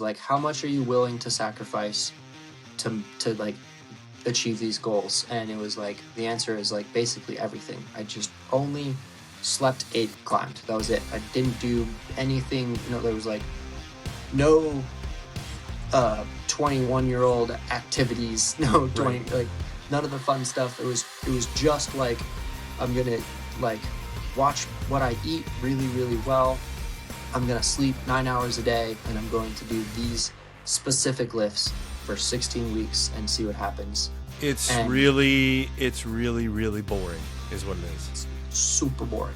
like, how much are you willing to sacrifice to like achieve these goals? And it was like, the answer is like basically everything. I just only slept, ate, climbed. That was it. I didn't do anything. There was like no 21-year-old activities, no 20 Right. like none of the fun stuff. It was just like, I'm gonna like watch what I eat really, really well. I'm gonna sleep 9 hours a day, and I'm going to do these specific lifts for 16 weeks and see what happens. It's really boring is what it is. It's super boring.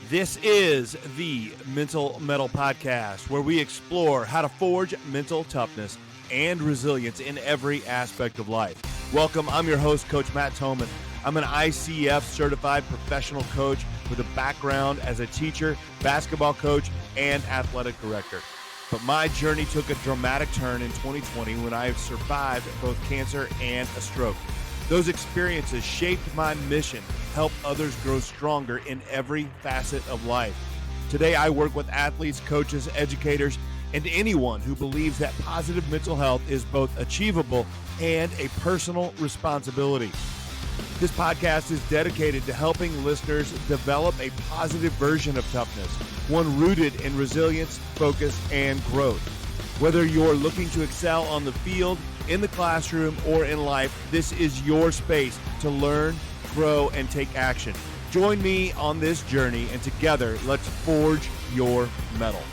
This is the Mental Mettle Podcast, where we explore how to forge mental toughness and resilience in every aspect of life. Welcome, I'm your host, Coach Matt Thomann. I'm an ICF certified professional coach with a background as a teacher, basketball coach, and athletic director. But my journey took a dramatic turn in 2020 when I survived both cancer and a stroke. Those experiences shaped my mission, help others grow stronger in every facet of life. Today, I work with athletes, coaches, educators, and anyone who believes that positive mental health is both achievable and a personal responsibility. This podcast is dedicated to helping listeners develop a positive version of toughness, one rooted in resilience, focus, and growth. Whether you're looking to excel on the field, in the classroom, or in life, this is your space to learn, grow, and take action. Join me on this journey, and together, let's forge your mettle.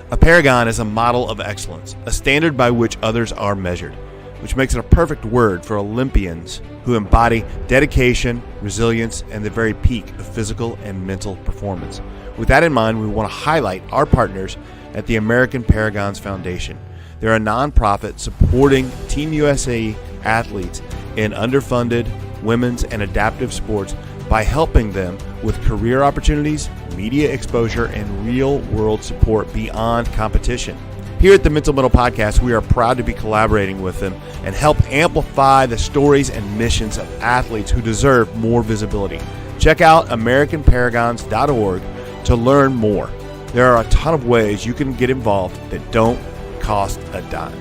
A paragon is a model of excellence, a standard by which others are measured, which makes it a perfect word for Olympians who embody dedication, resilience, and the very peak of physical and mental performance. With that in mind, we want to highlight our partners at the American Paragons Foundation. They're a nonprofit supporting Team USA athletes in underfunded women's and adaptive sports by helping them with career opportunities, media exposure, and real-world support beyond competition. Here at the Mental Mettle Podcast, we are proud to be collaborating with them and help amplify the stories and missions of athletes who deserve more visibility. Check out AmericanParagons.org to learn more. There are a ton of ways you can get involved that don't cost a dime.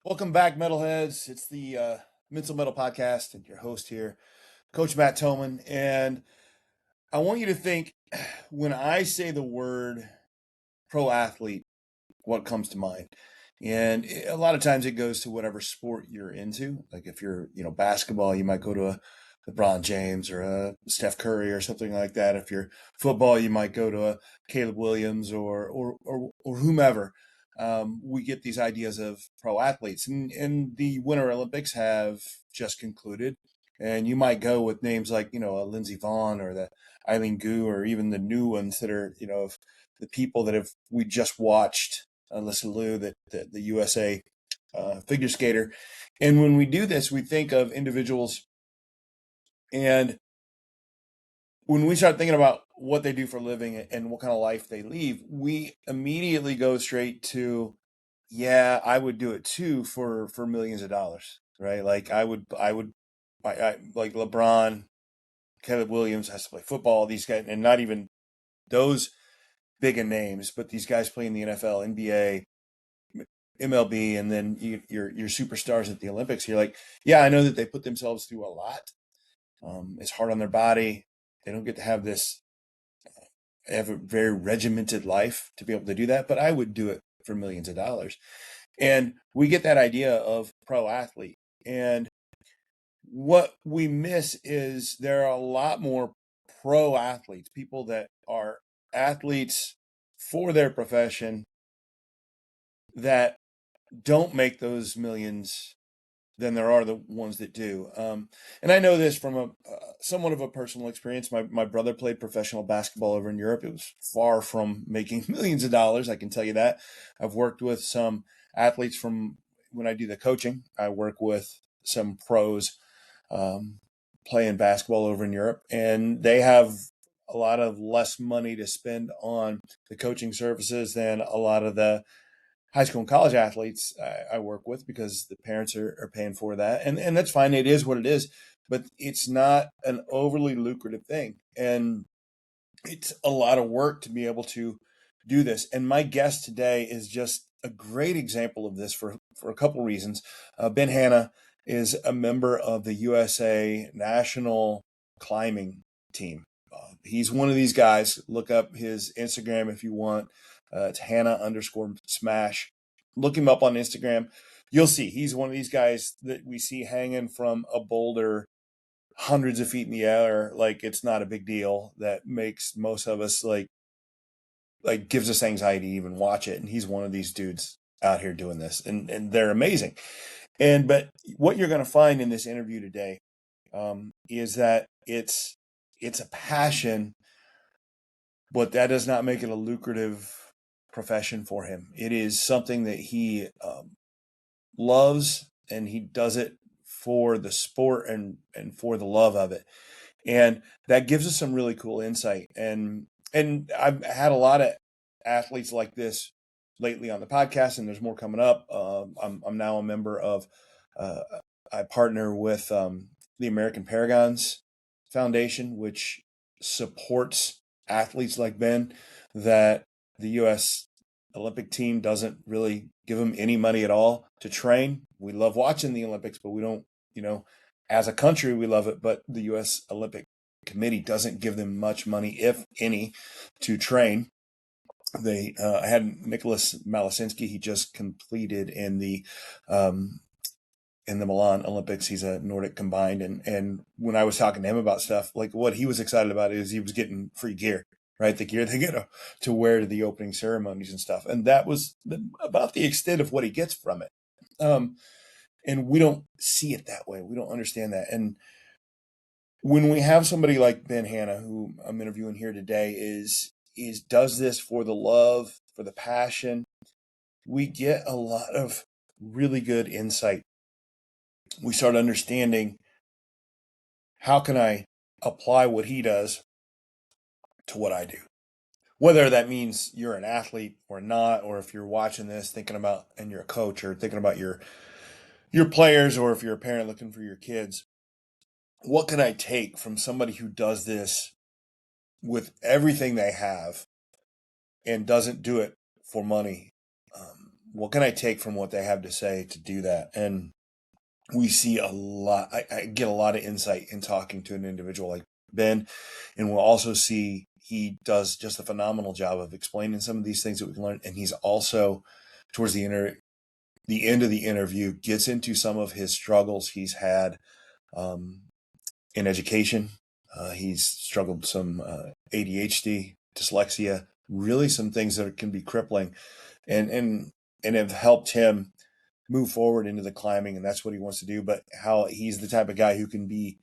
Welcome back, Metalheads. It's the Mental Mettle Podcast and your host here, Coach Matt Thomann. And I want you to think, when I say the word pro athlete, what comes to mind? And a lot of times it goes to whatever sport you're into. Like if you're, basketball, you might go to a LeBron James or a Steph Curry or something like that. If you're football, you might go to a Caleb Williams or whomever. We get these ideas of pro athletes, and the Winter Olympics have just concluded. And you might go with names like, a Lindsey Vonn or the Eileen Gu, or even the new ones that are, of the people that we just watched, Alyssa Liu, the USA figure skater. And when we do this, we think of individuals. And when we start thinking about what they do for a living and what kind of life they lead, we immediately go straight to, yeah, I would do it too for millions of dollars, right? Like I like LeBron, Caleb Williams has to play football, these guys, and not even those big in names, but these guys play in the NFL, NBA, MLB, and then your superstars at the Olympics. You're like, yeah, I know that they put themselves through a lot. It's hard on their body. They don't get to have this, have a very regimented life to be able to do that, but I would do it for millions of dollars. And we get that idea of pro athlete. And what we miss is there are a lot more pro athletes, people that are athletes for their profession that don't make those millions than there are the ones that do. And I know this from somewhat of a personal experience. My brother played professional basketball over in Europe. It was far from making millions of dollars, I can tell you that. I've worked with some athletes from when I do the coaching. I work with some pros playing basketball over in Europe, and they have a lot of less money to spend on the coaching services than a lot of the high school and college athletes I work with, because the parents are paying for that. And that's fine. It is what it is. but it's not an overly lucrative thing. And it's a lot of work to be able to do this. And my guest today is just a great example of this for a couple reasons. Ben Hanna is a member of the USA national climbing team. He's one of these guys. Look up his Instagram if you want. It's Hanna_smash. Look him up on Instagram. You'll see he's one of these guys that we see hanging from a boulder hundreds of feet in the air like it's not a big deal. That makes most of us like gives us anxiety to even watch it. And he's one of these dudes out here doing this, and they're amazing. But what you're going to find in this interview today is that it's a passion, but that does not make it a lucrative profession for him. It is something that he loves, and he does it for the sport and for the love of it. And that gives us some really cool insight. And I've had a lot of athletes like this lately on the podcast, and there's more coming up. I'm now a member of, I partner with the American Paragons Foundation, which supports athletes like Ben that the U.S. Olympic team doesn't really give them any money at all to train. We love watching the Olympics, but we don't, as a country, we love it. But the U.S. Olympic Committee doesn't give them much money, if any, to train. They had Nicholas Malasinski. He just completed in the Milan Olympics. He's a Nordic combined. And when I was talking to him about stuff, like what he was excited about is he was getting free gear, right? The gear they get to wear to the opening ceremonies and stuff. And that was about the extent of what he gets from it. And we don't see it that way. We don't understand that. And when we have somebody like Ben Hanna, who I'm interviewing here today, does this for the love, for the passion, we get a lot of really good insight. We start understanding, how can I apply what he does to what I do? Whether that means you're an athlete or not, or if you're watching this thinking about, and you're a coach, or thinking about your players, or if you're a parent looking for your kids, what can I take from somebody who does this with everything they have and doesn't do it for money? What can I take from what they have to say to do that? And we see a lot. I get a lot of insight in talking to an individual like Ben, and we'll also see he does just a phenomenal job of explaining some of these things that we can learn. And he's also, towards the end of the interview, gets into some of his struggles he's had in education. He's struggled with some ADHD, dyslexia, really some things that can be crippling, and have helped him move forward into the climbing. And that's what he wants to do. But how he's the type of guy who can be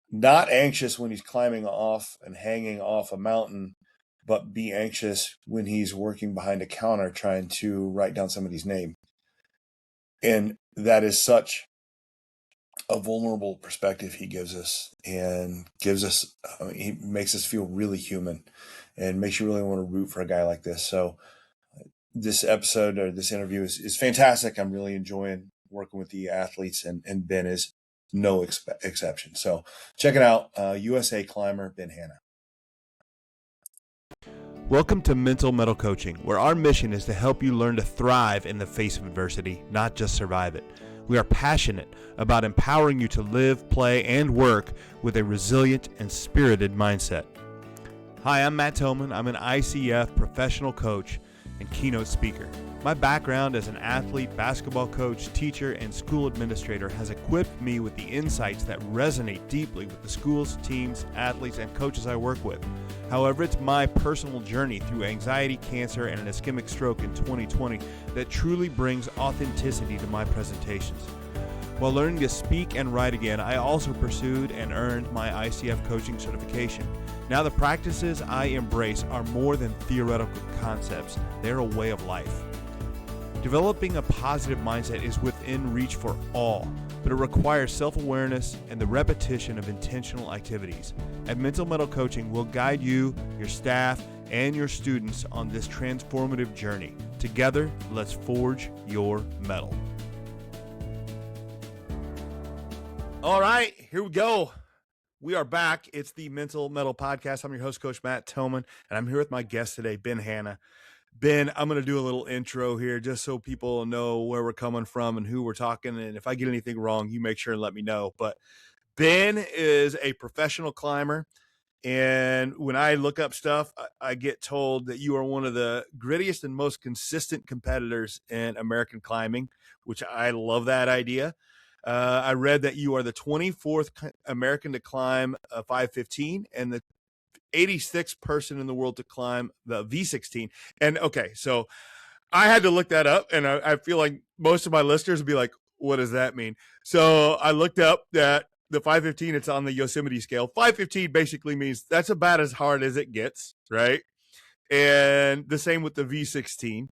not anxious when he's climbing off and hanging off a mountain, but be anxious when he's working behind a counter trying to write down somebody's name. And that is such a vulnerable perspective he gives us, and he makes us feel really human, and makes you really want to root for a guy like this. So this episode, or this interview, is fantastic. I'm really enjoying working with the athletes, and Ben is no exception. So check it out. USA climber Ben Hanna. Welcome to Mental Mettle Coaching, where our mission is to help you learn to thrive in the face of adversity, not just survive it. We are passionate about empowering you to live, play, and work with a resilient and spirited mindset. Hi, I'm Matt Thomann. I'm an ICF professional coach and keynote speaker. My background as an athlete, basketball coach, teacher, and school administrator has equipped me with the insights that resonate deeply with the schools, teams, athletes, and coaches I work with. However, it's my personal journey through anxiety, cancer, and an ischemic stroke in 2020 that truly brings authenticity to my presentations. While learning to speak and write again, I also pursued and earned my ICF coaching certification. Now the practices I embrace are more than theoretical concepts. They're a way of life. Developing a positive mindset is within reach for all, but it requires self-awareness and the repetition of intentional activities. At Mental Mettle Coaching, we'll guide you, your staff, and your students on this transformative journey. Together, let's forge your mettle. All right, here we go. We are back. It's the Mental Mettle Podcast. I'm your host, Coach Matt Thomann, and I'm here with my guest today, Ben Hanna. Ben, I'm going to do a little intro here just so people know where we're coming from and who we're talking. And if I get anything wrong, you make sure and let me know. But Ben is a professional climber. And when I look up stuff, I get told that you are one of the grittiest and most consistent competitors in American climbing, which I love that idea. I read that you are the 24th American to climb a 515 and the 86th person in the world to climb the V16. And okay, so I had to look that up, and I feel like most of my listeners would be like, what does that mean? So I looked up that the 515, it's on the Yosemite scale. 515 basically means that's about as hard as it gets, right? And the same with the V16.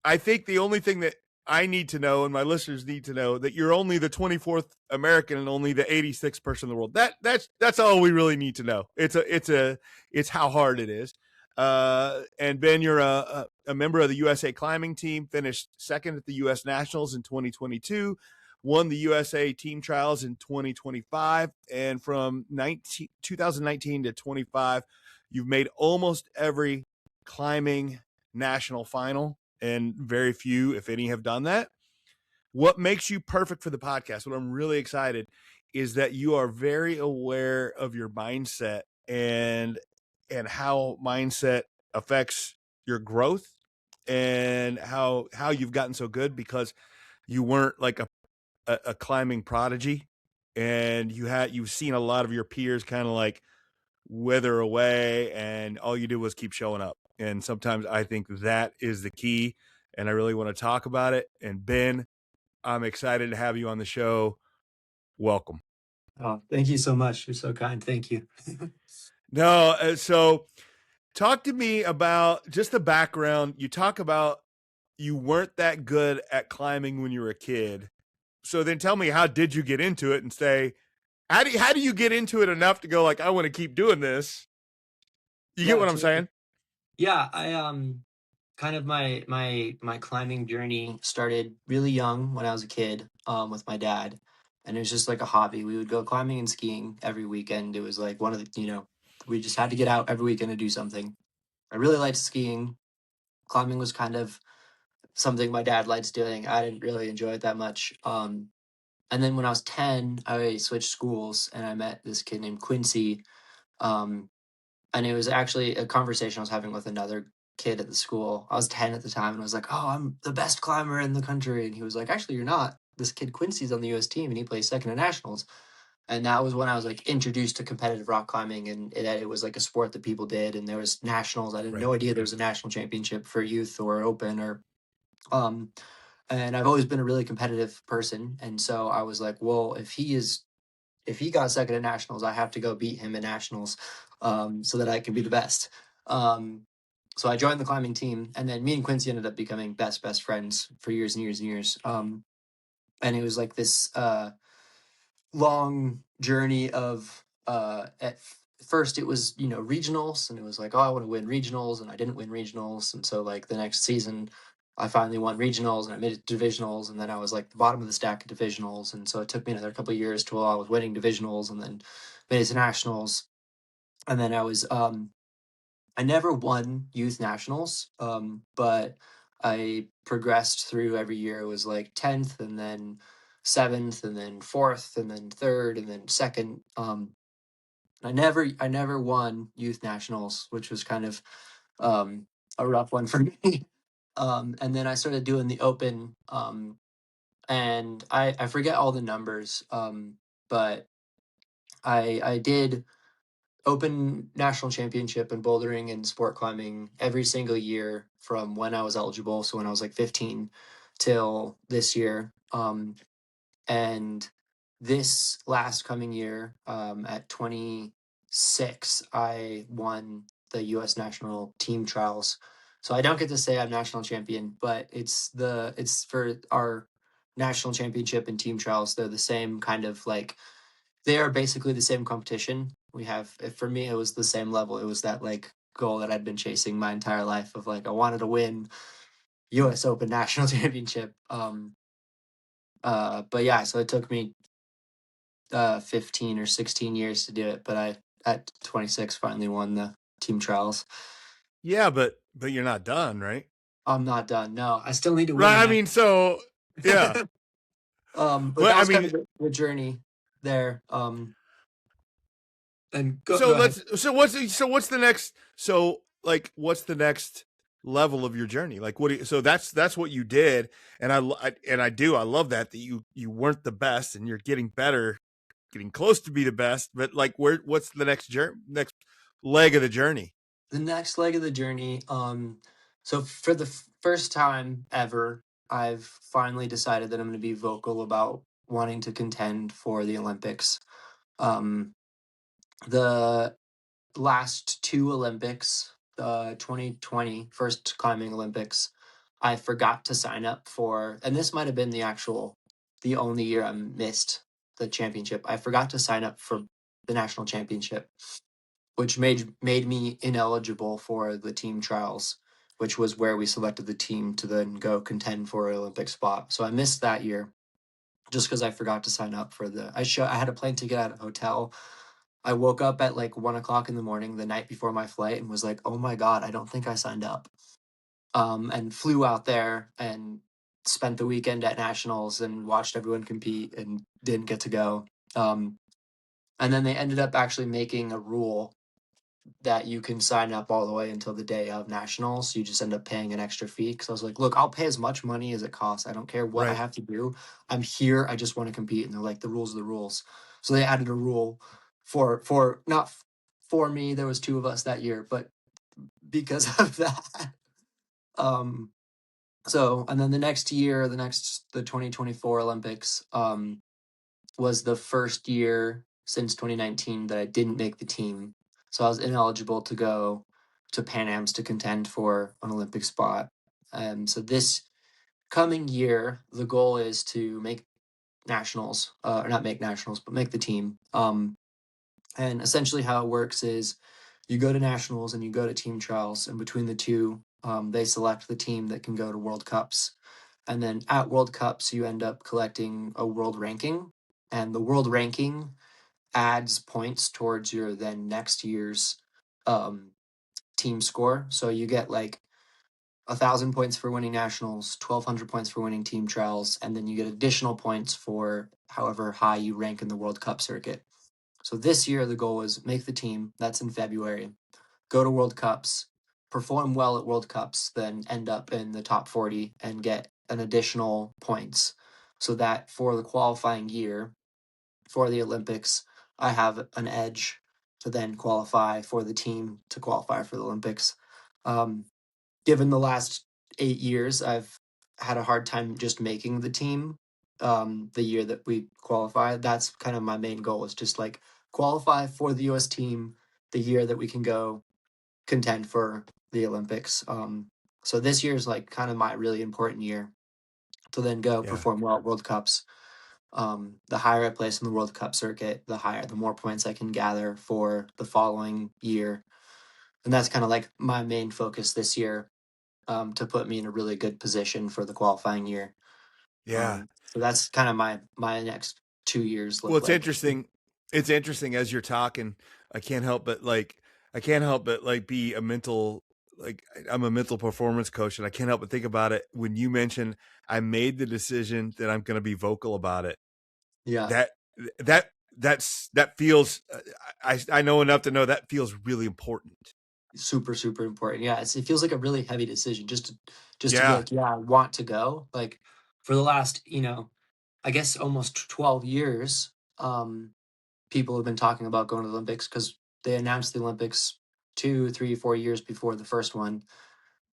I think the only thing that I need to know and my listeners need to know that you're only the 24th American and only the 86th person in the world. That's all we really need to know. It's how hard it is. And Ben, you're a member of the USA climbing team, finished second at the US Nationals in 2022, won the USA team trials in 2025. And from 2019 to 25, you've made almost every climbing national final, and very few, if any, have done that. What makes you perfect for the podcast, what I'm really excited, is that you are very aware of your mindset and how mindset affects your growth and how you've gotten so good, because you weren't like a climbing prodigy, and you've seen a lot of your peers kind of like wither away, and all you did was keep showing up. And sometimes I think that is the key, and I really want to talk about it. And Ben, I'm excited to have you on the show. Welcome. Oh, thank you so much. You're so kind. Thank you. No, so talk to me about just the background. You talk about you weren't that good at climbing when you were a kid. So then tell me, how did you get into it, and say, how do you get into it enough to go like, I want to keep doing this? You get what I'm saying? Yeah, I kind of my climbing journey started really young when I was a kid, with my dad, and it was just like a hobby. We would go climbing and skiing every weekend. It was like one of the, we just had to get out every weekend to do something. I really liked skiing. Climbing was kind of something my dad likes doing. I didn't really enjoy it that much. And then when I was 10, I switched schools and I met this kid named Quincy. Um, and it was actually a conversation I was having with another kid at the school. I was 10 at the time, and I was like, "Oh, I'm the best climber in the country." And he was like, "Actually, you're not. This kid Quincy's on the US team and he plays second at nationals." And that was when I was like introduced to competitive rock climbing, and it was like a sport that people did, and there was nationals. I had no idea there was a national championship for youth or open or um and I've always been a really competitive person. And so I was like, well, if he got second at nationals, I have to go beat him at nationals, so that I can be the best. Um, so I joined the climbing team, and then me and Quincy ended up becoming best friends for years and years and years. And it was like this long journey of first it was regionals, and it was like, oh, I want to win regionals, and I didn't win regionals. And so like the next season I finally won regionals and I made it to divisionals, and then I was like the bottom of the stack at divisionals. And so it took me another couple of years till I was winning divisionals, and then made it to nationals. And then I never won youth nationals, but I progressed through every year. It was like 10th, and then 7th, and then 4th, and then 3rd, and then 2nd. I never won youth nationals, which was kind of a rough one for me. And then I started doing the open, and I forget all the numbers, but I did open national championship in bouldering and sport climbing every single year from when I was eligible. So when I was like 15 till this year. And this last coming year, at 26, I won the US national team trials. So I don't get to say I'm national champion, but it's for our national championship and team trials. They're the same kind of like, they are basically the same competition. We have, for me, it was the same level. It was that like goal that I'd been chasing my entire life of like, I wanted to win US Open national championship. But yeah, so it took me 15 or 16 years to do it, but I at 26 finally won the team trials. Yeah, but you're not done, right? I'm not done. No, I still need to win. Right. I mean, so yeah. But Well, that I was kind mean, of the journey there. And go so ahead. what's the next, so like what's the next level of your journey? Like what do you, so that's what you did, and I love that you weren't the best and you're getting better, getting close to be the best, but like what's the next next leg of the journey? The next leg of the journey. So for the first time ever, I've finally decided that I'm going to be vocal about wanting to contend for the Olympics. The last two Olympics, the 2020 first climbing Olympics, I forgot to sign up for, and this might have been the only year I missed the championship. I forgot to sign up for the national championship, which made me ineligible for the team trials, which was where we selected the team to then go contend for an Olympic spot. So I missed that year just because I forgot to sign up for I had a plane ticket at a hotel. I woke up at like 1 o'clock in the morning the night before my flight and was like, oh my God, I don't think I signed up. And flew out there and spent the weekend at nationals and watched everyone compete and didn't get to go. And then they ended up actually making a rule that you can sign up all the way until the day of nationals. You just end up paying an extra fee. Because I was like, look, I'll pay as much money as it costs. I don't care what I Right. have to do. I'm here. I just want to compete. And they're like, the rules are the rules. So they added a rule for not for me. There was two of us that year, but because of that. So and then the next year, the 2024 Olympics was the first year since 2019 that I didn't make the team. So I was ineligible to go to Pan Am's to contend for an Olympic spot. So this coming year, the goal is to make nationals, or not make nationals, but make the team. And essentially, how it works is you go to nationals and you go to team trials, and between the two, they select the team that can go to World Cups. And then at World Cups, you end up collecting a world ranking, and the world ranking adds points towards your then next year's um, team score. So you get like 1,000 points for winning nationals, 1,200 points for winning team trials, and then you get additional points for however high you rank in the World Cup circuit. So this year the goal is make the team. That's in February. Go to World Cups, perform well at World Cups, then end up in the top 40 and get an additional points, so that for the qualifying year for the Olympics, I have an edge to then qualify for the team to qualify for the Olympics. Um, Given the last 8 years, I've had a hard time just making the team. The year that we qualify, that's kind of my main goal, is just like qualify for the U.S. team the year that we can go contend for the Olympics. So this year is like kind of my really important year to then go Yeah. perform well at World Cups. The higher I place in the World Cup circuit, the more points I can gather for the following year. And that's kind of like my main focus this year, to put me in a really good position for the qualifying year. Yeah. So that's kind of my next 2 years Well, look it's like. interesting. It's interesting as you're talking. I can't help but be a mental, like I'm a mental performance coach, and I can't help but think about it when you mentioned I made the decision that I'm going to be vocal about it. Yeah, That that feels. I know enough to know that feels really important. super super important. Yeah, it feels like a really heavy decision just to be Yeah. like, yeah, I want to go. Like for the last, I guess almost 12 years, people have been talking about going to the Olympics because they announced the Olympics 2, 3, 4 years before the first one.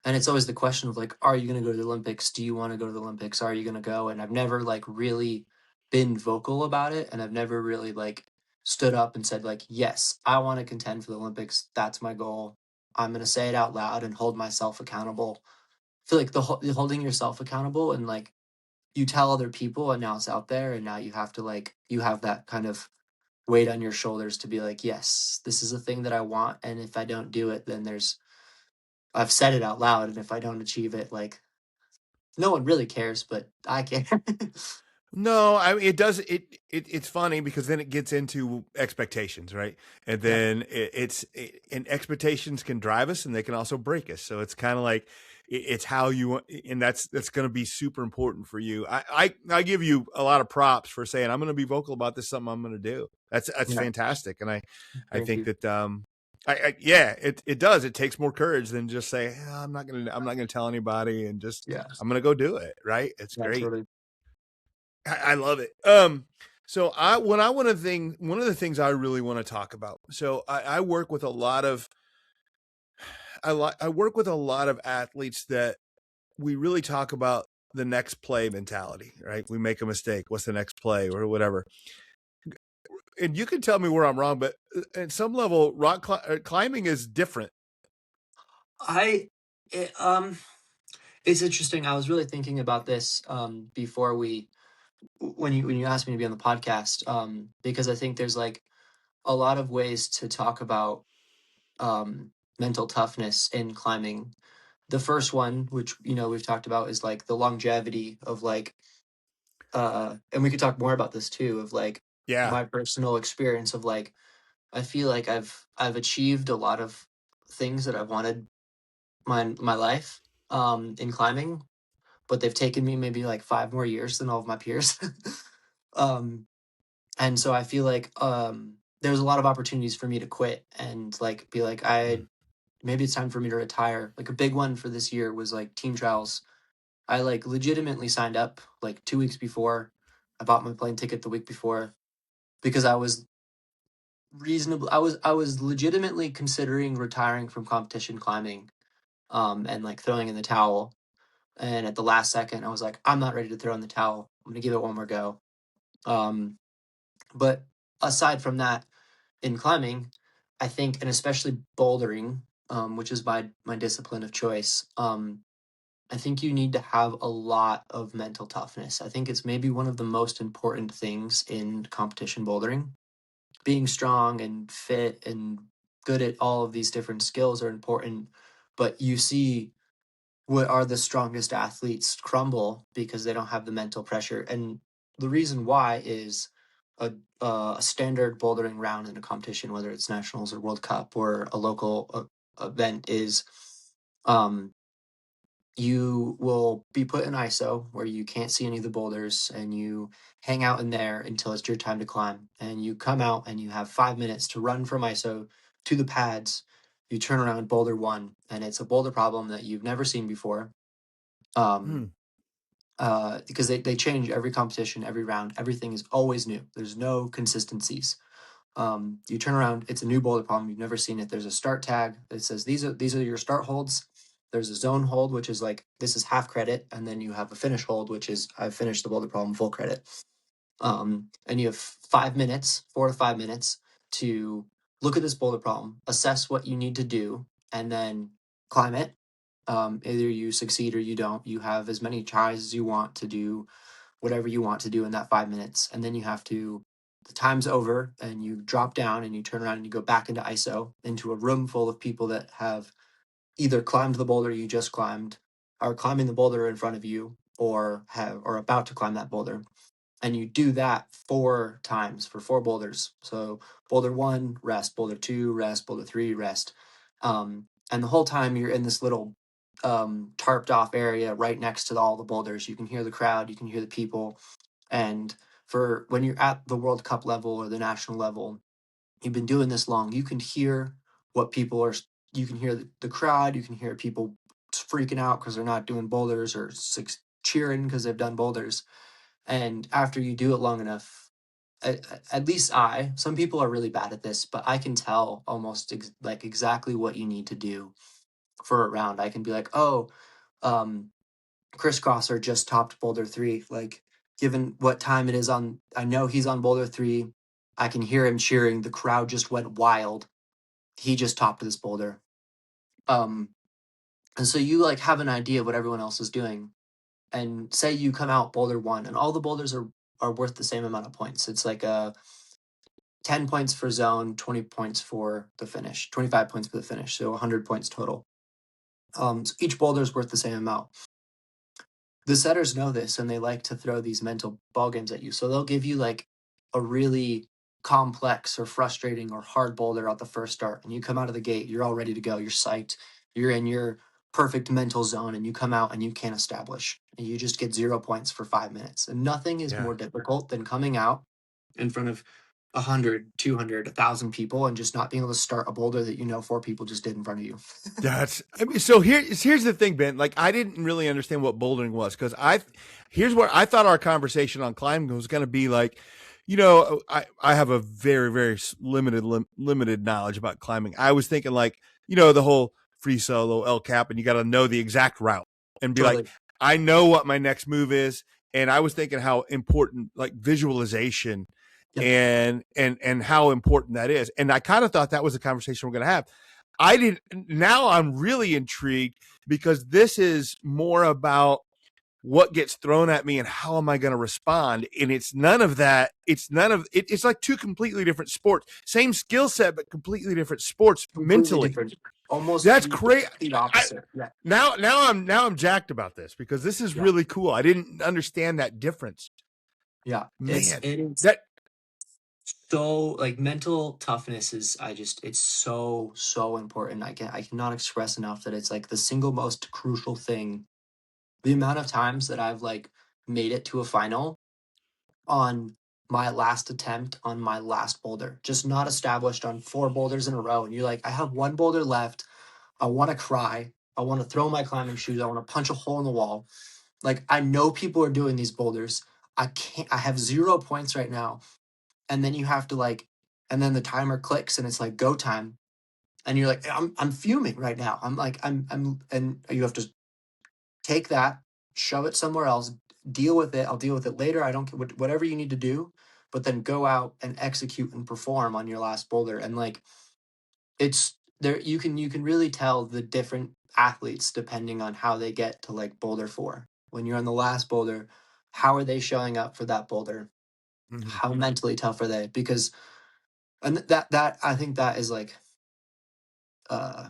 And it's always the question of like, are you going to go to the Olympics? Do you want to go to the Olympics? Are you going to go? And I've never like really been vocal about it. And I've never really like stood up and said like, yes, I want to contend for the Olympics. That's my goal. I'm going to say it out loud and hold myself accountable. I feel like the holding yourself accountable, and like you tell other people and now it's out there, and now you have to like, you have that kind of weight on your shoulders to be like, yes, this is a thing that I want. And if I don't do it, then I've said it out loud. And if I don't achieve it, like no one really cares, but I care. No, I mean, it does. It's funny because then it gets into expectations, right? And Yeah. then and expectations can drive us, and they can also break us. So it's kind of like it's how you want, and that's going to be super important for you. I give you a lot of props for saying I'm going to be vocal about this. Something I'm going to do. That's Yeah. fantastic, and I Thank think you. that yeah, it does. It takes more courage than just say I'm not gonna tell anybody, and just Yeah. I'm gonna go do it. Right? It's Yeah. great. Totally. I love it. So one of the things I really want to talk about. So I work with a lot of I work with a lot of athletes that we really talk about the next play mentality, right? We make a mistake. What's the next play or whatever? And you can tell me where I'm wrong, but at some level, climbing is different. I, it, it's interesting. I was really thinking about this before when you asked me to be on the podcast, because I think there's like a lot of ways to talk about mental toughness in climbing. The first one, which we've talked about, is like the longevity of like, and we could talk more about this too, of like Yeah. my personal experience of like I feel like I've achieved a lot of things that I've wanted my life in climbing, but they've taken me maybe like 5 more years than all of my peers. um and so I feel like there's a lot of opportunities for me to quit and like be like I maybe it's time for me to retire. Like a big one for this year was like team trials. I like legitimately signed up like 2 weeks before. I bought my plane ticket the week before because I was legitimately considering retiring from competition climbing and like throwing in the towel. And at the last second I was like, I'm not ready to throw in the towel. I'm gonna give it one more go. Um but aside from that, in climbing, I think, and especially bouldering, which is my discipline of choice, I think you need to have a lot of mental toughness. I think it's maybe one of the most important things in competition bouldering. Being strong and fit and good at all of these different skills are important, but you see what are the strongest athletes crumble because they don't have the mental pressure. And the reason why is a standard bouldering round in a competition, whether it's nationals or World Cup or a local event, is um, you will be put in ISO where you can't see any of the boulders and you hang out in there until it's your time to climb. And you come out and you have 5 minutes to run from ISO to the pads. You turn around boulder one, and it's a boulder problem that you've never seen before. Hmm. Um, because they change every competition, every round. Everything is always new. There's no consistencies. You turn around, it's a new boulder problem. You've never seen it. There's a start tag that says these are your start holds. There's a zone hold, which is like this is half credit, and then you have a finish hold, which is I've finished the boulder problem full credit. And you have 5 minutes, 4 to 5 minutes, to look at this boulder problem, assess what you need to do, and then climb it. Either you succeed or you don't. You have as many tries as you want to do whatever you want to do in that 5 minutes. And then you have to, the time's over and you drop down and you turn around and you go back into ISO into a room full of people that have either climbed the boulder you just climbed, are climbing the boulder in front of you, or have or about to climb that boulder. And you do that 4 times for 4 boulders. So boulder one, rest, boulder two, rest, boulder three, rest. And the whole time you're in this little tarped off area right next to all the boulders. You can hear the crowd, you can hear the people. And for when you're at the World Cup level or the national level, you've been doing this long, you can hear what people are, you can hear the crowd, you can hear people freaking out because they're not doing boulders or cheering because they've done boulders. And after you do it long enough, at least some people are really bad at this, but I can tell almost like exactly what you need to do for a round. I can be like, oh, um, Crisscrosser just topped Boulder 3. Like, given what time it is I know he's on Boulder 3. I can hear him cheering. The crowd just went wild. He just topped this boulder. Um, and so you like have an idea of what everyone else is doing. And say you come out Boulder 1 and all the boulders are worth the same amount of points. It's like 10 points for zone, 20 points for the finish, 25 points for the finish, so 100 points total. So each boulder is worth the same amount. the setters know this, and they like to throw these mental ball games at you. So they'll give you like a really complex or frustrating or hard boulder at the first start, and you come out of the gate, you're all ready to go, you're psyched, you're in your perfect mental zone, and you come out and you can't establish, and you just get 0 points for 5 minutes. And nothing is Yeah. more difficult than coming out in front of 100, 200, 1,000 people and just not being able to start a boulder that 4 people just did in front of you. So here's the thing, Ben. Like, I didn't really understand what bouldering was, because here's where I thought our conversation on climbing was going to be like, I have a very, very limited knowledge about climbing. I was thinking like, the whole free solo, El Cap, and you got to know the exact route and be like, Totally. I know what my next move is. And I was thinking how important like visualization Yep. and how important that is. And I kind of thought that was the conversation we're going to have. Now I'm really intrigued, because this is more about what gets thrown at me and how am I going to respond. And it's none of that. It's like two completely different sports, same skill set, but completely different sports Completely mentally. different. Almost That's the great. complete opposite. Yeah. Now I'm jacked about this, because this is really cool. I didn't understand that difference. Yeah. Man, It is that so like mental toughness is it's so important. I cannot express enough that it's like the single most crucial thing. The amount of times that I've like made it to a final on my last attempt on my last boulder, just not established on 4 boulders in a row, and you're like, I have 1 boulder left. I want to cry. I want to throw my climbing shoes. I want to punch a hole in the wall. Like, I know people are doing these boulders. I can't. I have 0 points right now. And then you have to like, and then the timer clicks and it's like go time, and you're like, I'm fuming right now. I'm like, and you have to take that, shove it somewhere else, deal with it. I'll deal with it later. I don't care, whatever you need to do, but then go out and execute and perform on your last boulder. And like, it's there. You can really tell the different athletes depending on how they get to like boulder 4. When you're on the last boulder, how are they showing up for that boulder? mhm. How mentally tough are they? Because and that I think that is like uh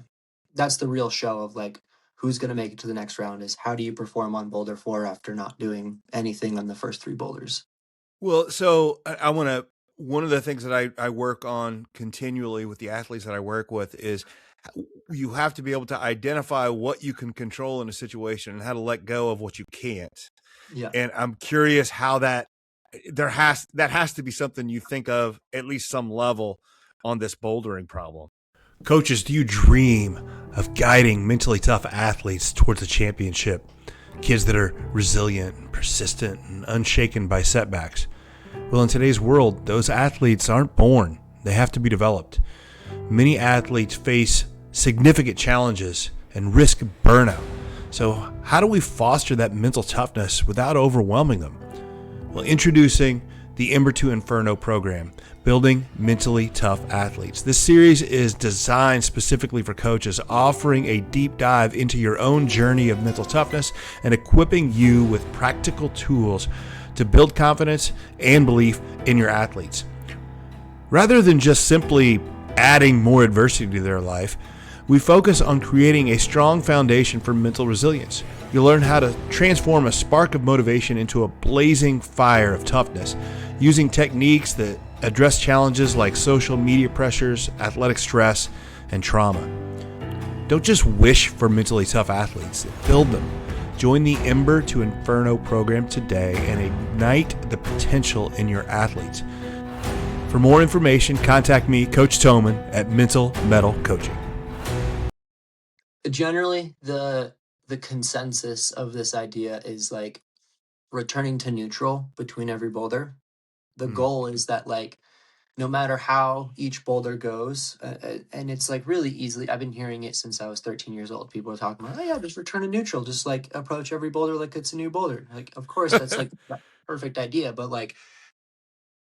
that's the real show of like who's going to make it to the next round, is how do you perform on boulder 4 after not doing anything on the first 3 boulders. Well, so I want to. One of the things that I work on continually with the athletes that I work with is you have to be able to identify what you can control in a situation and how to let go of what you can't. Yeah. And I'm curious how that has to be something you think of at least some level on this bouldering problem. Coaches, do you dream of guiding mentally tough athletes towards a championship? Kids that are resilient, persistent, and unshaken by setbacks. Well, in today's world, those athletes aren't born. They have to be developed. Many athletes face significant challenges and risk burnout. So how do we foster that mental toughness without overwhelming them? Well, introducing the Ember to Inferno program, Building Mentally Tough Athletes. This series is designed specifically for coaches, offering a deep dive into your own journey of mental toughness and equipping you with practical tools to build confidence and belief in your athletes. Rather than just simply adding more adversity to their life, we focus on creating a strong foundation for mental resilience. You'll learn how to transform a spark of motivation into a blazing fire of toughness, using techniques that address challenges like social media pressures, athletic stress, and trauma. Don't just wish for mentally tough athletes, build them. Join the Ember to Inferno program today and ignite the potential in your athletes. For more information, contact me, Coach Thomann, at Mental Mettle Coaching. Generally, the consensus of this idea is like returning to neutral between every boulder. The goal is that like no matter how each boulder goes, and it's like really easily, I've been hearing it since I was 13 years old. People are talking about, oh yeah, just return to neutral, just like approach every boulder like it's a new boulder. Like, of course, that's like the perfect idea, but like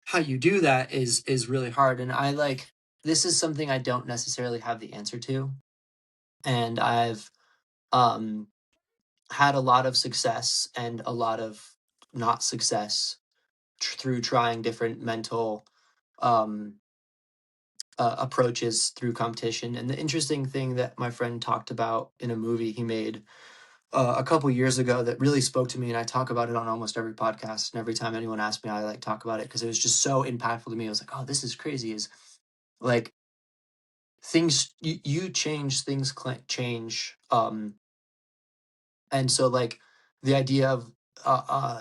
how you do that is really hard. And I like this is something I don't necessarily have the answer to, and I've um had a lot of success and a lot of not success through trying different mental um approaches through competition. And the interesting thing that my friend talked about in a movie he made a couple years ago that really spoke to me, and I talk about it on almost every podcast. And every time anyone asks me, I like talk about it because it was just so impactful to me. I was like, oh, this is crazy. Is like things you change, things change. And so like the idea of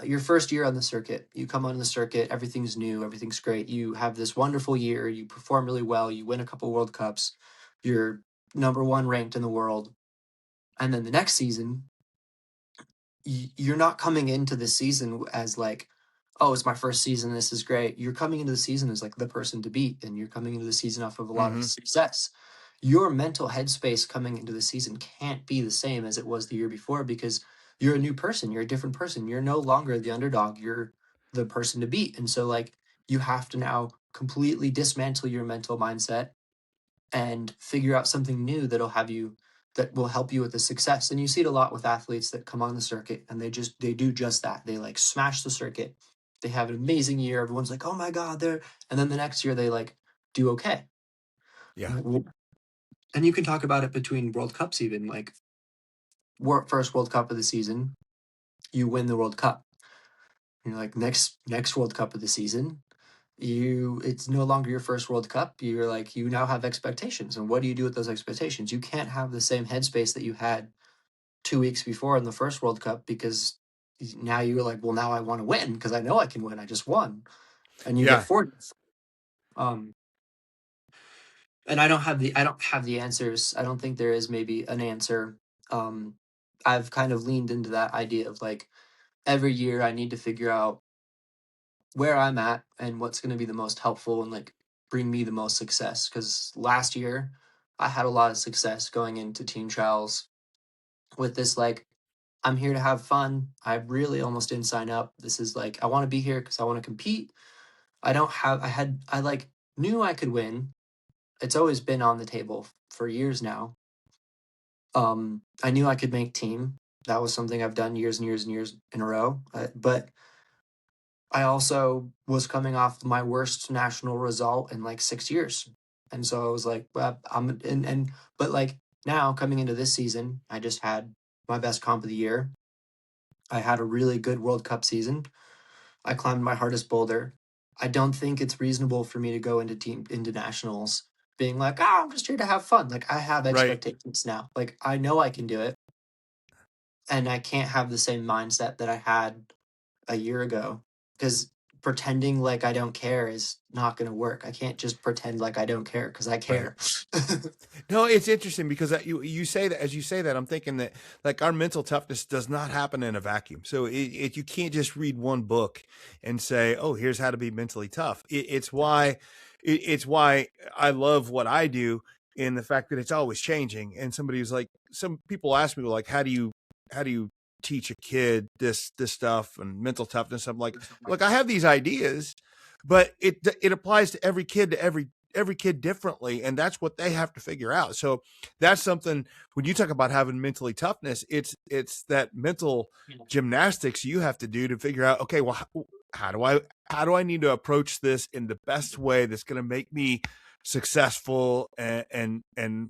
your first year on the circuit, you come on the circuit, everything's new, everything's great. You have this wonderful year, you perform really well, you win a couple World Cups, you're number one ranked in the world. And then the next season, you're not coming into the season as like, oh, it's my first season, this is great. You're coming into the season as like the person to beat, and you're coming into the season off of a lot of success. Your mental headspace coming into the season can't be the same as it was the year before because you're a new person, you're a different person. You're no longer the underdog, you're the person to beat. And so like you have to now completely dismantle your mental mindset and figure out something new that will help you with the success. And you see it a lot with athletes that come on the circuit and they do just that. They like smash the circuit. They have an amazing year. Everyone's like, "Oh my god, they're," and then the next year they like do okay. Yeah. And you can talk about it between World Cups even, like first World Cup of the season, you win the World Cup. You're like next World Cup of the season, it's no longer your first World Cup. You're like, you now have expectations. And what do you do with those expectations? You can't have the same headspace that you had 2 weeks before in the first World Cup because now you're like, well, now I want to win because I know I can win. I just won. And you get Yeah. 40th. And I don't have the answers. I don't think there is maybe an answer. I've kind of leaned into that idea of like every year I need to figure out where I'm at and what's going to be the most helpful and like bring me the most success. Because last year I had a lot of success going into team trials with this like, I'm here to have fun. I really almost didn't sign up. This is like, I want to be here because I want to compete. I like knew I could win. It's always been on the table for years now. I knew I could make team. That was something I've done years and years and years in a row. But I also was coming off my worst national result in like 6 years. And so I was like, well, but like now coming into this season, I just had my best comp of the year. I had a really good World Cup season. I climbed my hardest boulder. I don't think it's reasonable for me to go into nationals being like, I'm just here to have fun. Like I have Right. expectations now. Like I know I can do it. And I can't have the same mindset that I had a year ago because pretending like I don't care is not going to work. I can't just pretend like I don't care because I Right. care. No, it's interesting because you say that, as you say that, I'm thinking that like our mental toughness does not happen in a vacuum. So you can't just read one book and say, oh, here's how to be mentally tough. It's why I love what I do in the fact that it's always changing. And some people ask me like, how do you teach a kid this stuff and mental toughness? I'm like, look, I have these ideas, but it applies to every kid, to every kid differently, and that's what they have to figure out. So that's something when you talk about having mentally toughness, it's that mental gymnastics you have to do to figure out, okay, well, how do I need to approach this in the best way that's going to make me successful and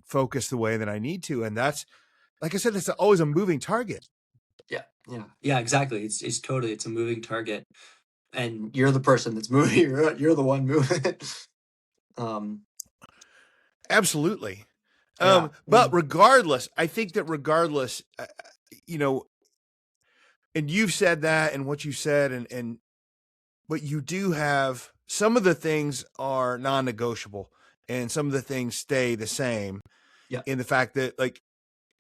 focus the way that I need to. And that's, like I said, it's always a moving target. Yeah, exactly. It's a moving target, and you're the person that's moving. You're the one moving. Absolutely. Yeah. But regardless, I think that regardless, and you've said that and what you said, but you do have some of the things are non-negotiable and some of the things stay the same. Yeah. In the fact that like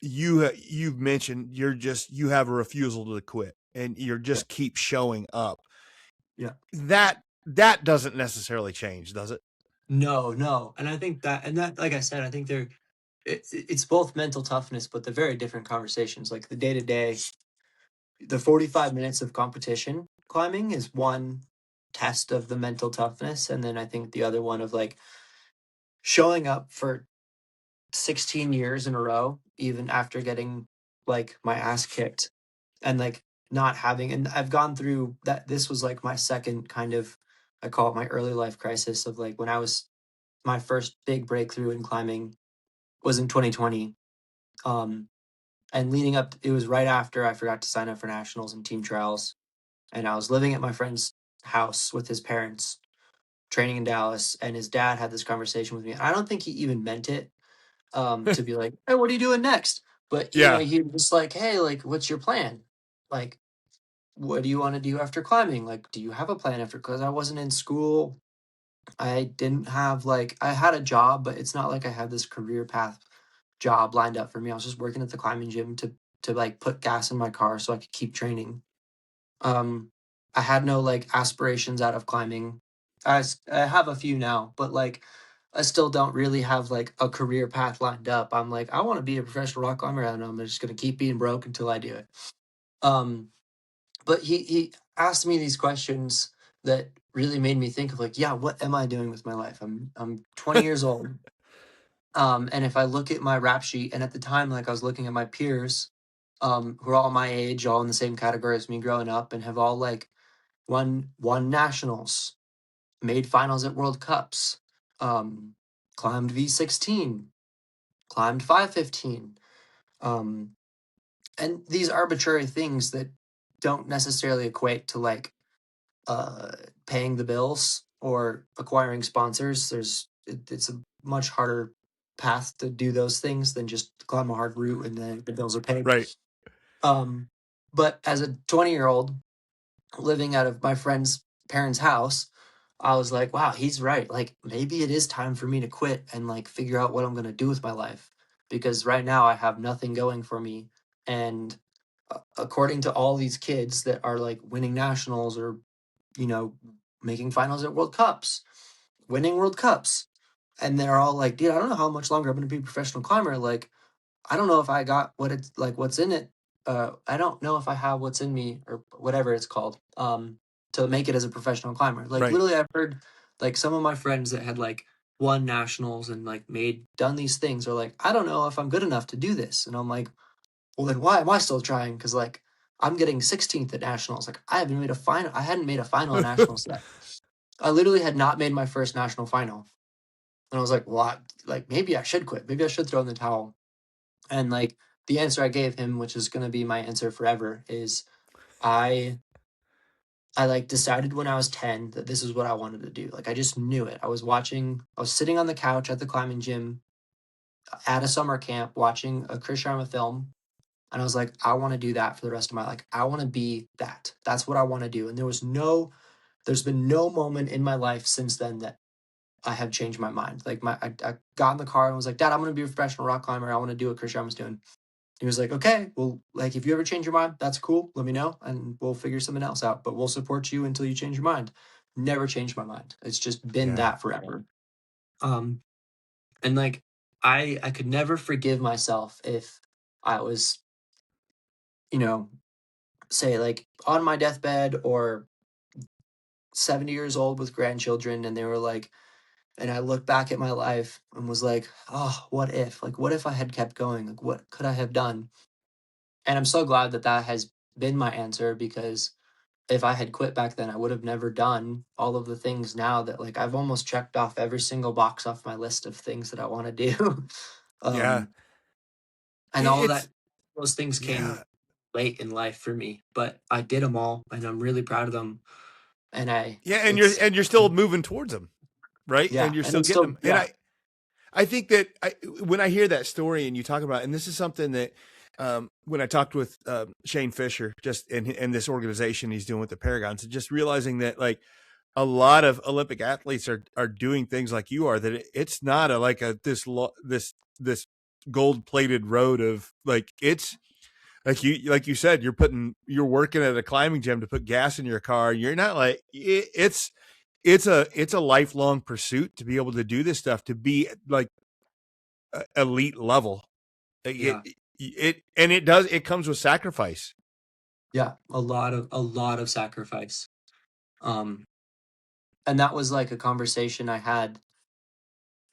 you've mentioned, you have a refusal to quit and you're just keep showing up. Yeah. That doesn't necessarily change, does it? No. And I think that, like I said, I think it's both mental toughness, but they're very different conversations. Like the day to day, the 45 minutes of competition climbing is one test of the mental toughness. And then I think the other one of like showing up for 16 years in a row, even after getting like my ass kicked and like not having, and I've gone through that. This was like my second kind of, I call it my early life crisis of like when I was, my first big breakthrough in climbing was in 2020. And leading up, it was right after I forgot to sign up for nationals and team trials, and I was living at my friend's house with his parents, training in Dallas, and his dad had this conversation with me. I don't think he even meant it to be like, "Hey, what are you doing next?" But Yeah. he was like, "Hey, like, what's your plan? Like, what do you want to do after climbing? Like, do you have a plan after?" Because I wasn't in school. I didn't have like I had a job, but it's not like I had this career path job lined up for me. I was just working at the climbing gym to like put gas in my car so I could keep training. Um, I had no like aspirations out of climbing. I have a few now, but like I still don't really have like a career path lined up. I'm like I want to be a professional rock climber, and I'm just gonna keep being broke until I do it. Um, but he asked me these questions that really made me think of like, yeah, what am I doing with my life? I'm 20 years old. And if I look at my rap sheet, and at the time, like I was looking at my peers, who are all my age, all in the same category as me growing up, and have all like won nationals, made finals at World Cups, um, climbed V16, climbed 515, um, and these arbitrary things that don't necessarily equate to like uh, paying the bills or acquiring sponsors. It's a much harder path to do those things than just climb a hard route and then the bills are paid. Right. Um, but as a 20-year-old living out of my friend's parents' house, I was like, wow, he's right. Like maybe it is time for me to quit and like figure out what I'm going to do with my life, because right now I have nothing going for me. And according to all these kids that are like winning nationals or you know, making finals at World Cups, winning World Cups. And they're all like, dude, I don't know how much longer I'm going to be a professional climber. Like, I don't know if I got what it's like, what's in it. I don't know if I have what's in me or whatever it's called to make it as a professional climber. Like, Right. literally, I've heard like some of my friends that had like won nationals and like done these things are like, I don't know if I'm good enough to do this. And I'm like, well, then why am I still trying? Because like I'm getting 16th at nationals. Like I haven't made a final. I hadn't made a final at nationals yet. I literally had not made my first national final, and I was like, well, like maybe I should quit. Maybe I should throw in the towel. And like the answer I gave him, which is going to be my answer forever, is I I like decided when I was 10 that this is what I wanted to do. Like I just knew it. I was sitting on the couch at the climbing gym at a summer camp watching a Chris Sharma film. And I was like, I want to do that for the rest of my life. Like, I want to be that. That's what I want to do. And there's been no moment in my life since then that I have changed my mind. Like I got in the car and was like, Dad, I'm going to be a professional rock climber. I want to do what Chris Sharma's doing. He was like, okay, well, like if you ever change your mind, that's cool. Let me know and we'll figure something else out. But we'll support you until you change your mind. Never changed my mind. It's just been Yeah. that forever. Um, and like I could never forgive myself if I was, you know, say like on my deathbed or 70 years old with grandchildren, and they were like, and I look back at my life and was like, oh, what if? Like, what if I had kept going? Like, what could I have done? And I'm so glad that that has been my answer, because if I had quit back then, I would have never done all of the things now that like I've almost checked off every single box off my list of things that I want to do. Yeah. um, and all of It's that, those things came yeah. late in life for me, but I did them all and I'm really proud of them. And Yeah, it's, and you're still moving towards them, right? yeah, And you're and still it's getting still, them. And yeah, I think that when I hear that story and you talk about, and this is something that when I talked with Shane Fisher, just in this organization he's doing with the Paragons, and just realizing that like a lot of Olympic athletes are doing things like you are, that it's not this gold plated road of like, it's like you said, you're working at a climbing gym to put gas in your car. You're not like it's a lifelong pursuit to be able to do this stuff, to be like elite level. yeah, It comes with sacrifice. yeah, a lot of sacrifice. Um, and that was like a conversation I had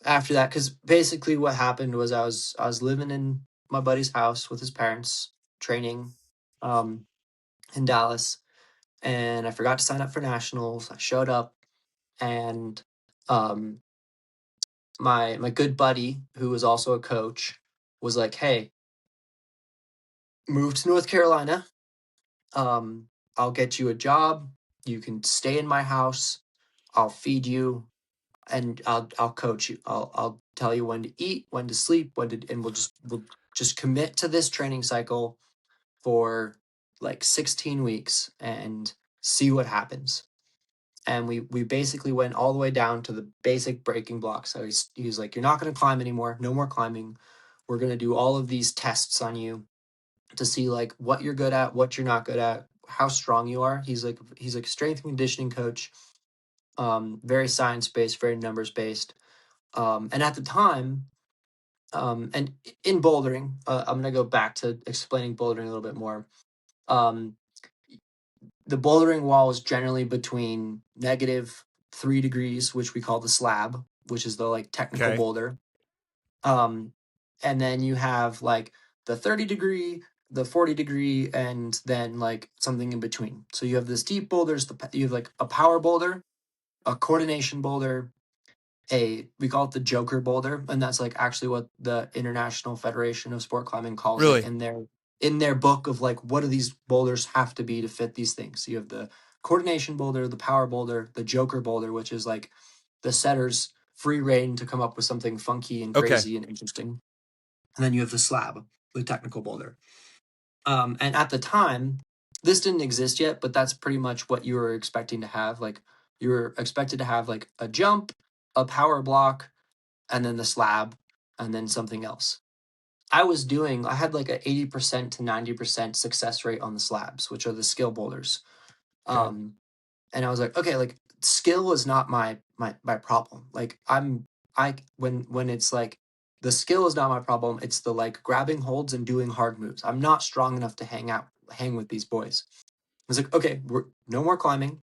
after that, because basically what happened was I was living in my buddy's house with his parents, training, um, in Dallas, and I forgot to sign up for nationals. I showed up, and um, my good buddy, who was also a coach, was like, "Hey, move to North Carolina. I'll get you a job. You can stay in my house. I'll feed you, and I'll coach you. I'll tell you when to eat, when to sleep, and we'll just commit to this training cycle for like 16 weeks and see what happens. And we basically went all the way down to the basic breaking blocks. So he's like, you're not going to climb anymore. No more climbing. We're going to do all of these tests on you to see like what you're good at, what you're not good at, how strong you are. He's like a strength and conditioning coach, very science based, very numbers based. And at the time, and in bouldering, I'm gonna go back to explaining bouldering a little bit more. Um, the bouldering wall is generally between -3 degrees, which we call the slab, which is the like technical Okay. boulder. Um, and then you have like the 30 degree, the 40 degree, and then like something in between. So you have this deep boulders, you have like a power boulder, a coordination boulder, we call it the Joker boulder, and that's like actually what the International Federation of Sport Climbing calls it Really? in their book of like what do these boulders have to be to fit these things. So you have the coordination boulder, the power boulder, the Joker boulder, which is like the setter's free reign to come up with something funky and Okay. crazy and interesting. And then you have the slab, the technical boulder. And at the time, this didn't exist yet, but that's pretty much what you were expecting to have. Like you were expected to have like a jump, a power block, and then the slab, and then something else. I had like a 80% to 90% success rate on the slabs, which are the skill boulders. Okay. And I was like, okay, like skill is not my problem. Like when it's like the skill is not my problem. It's the like grabbing holds and doing hard moves. I'm not strong enough to hang with these boys. I was like, okay, we're no more climbing.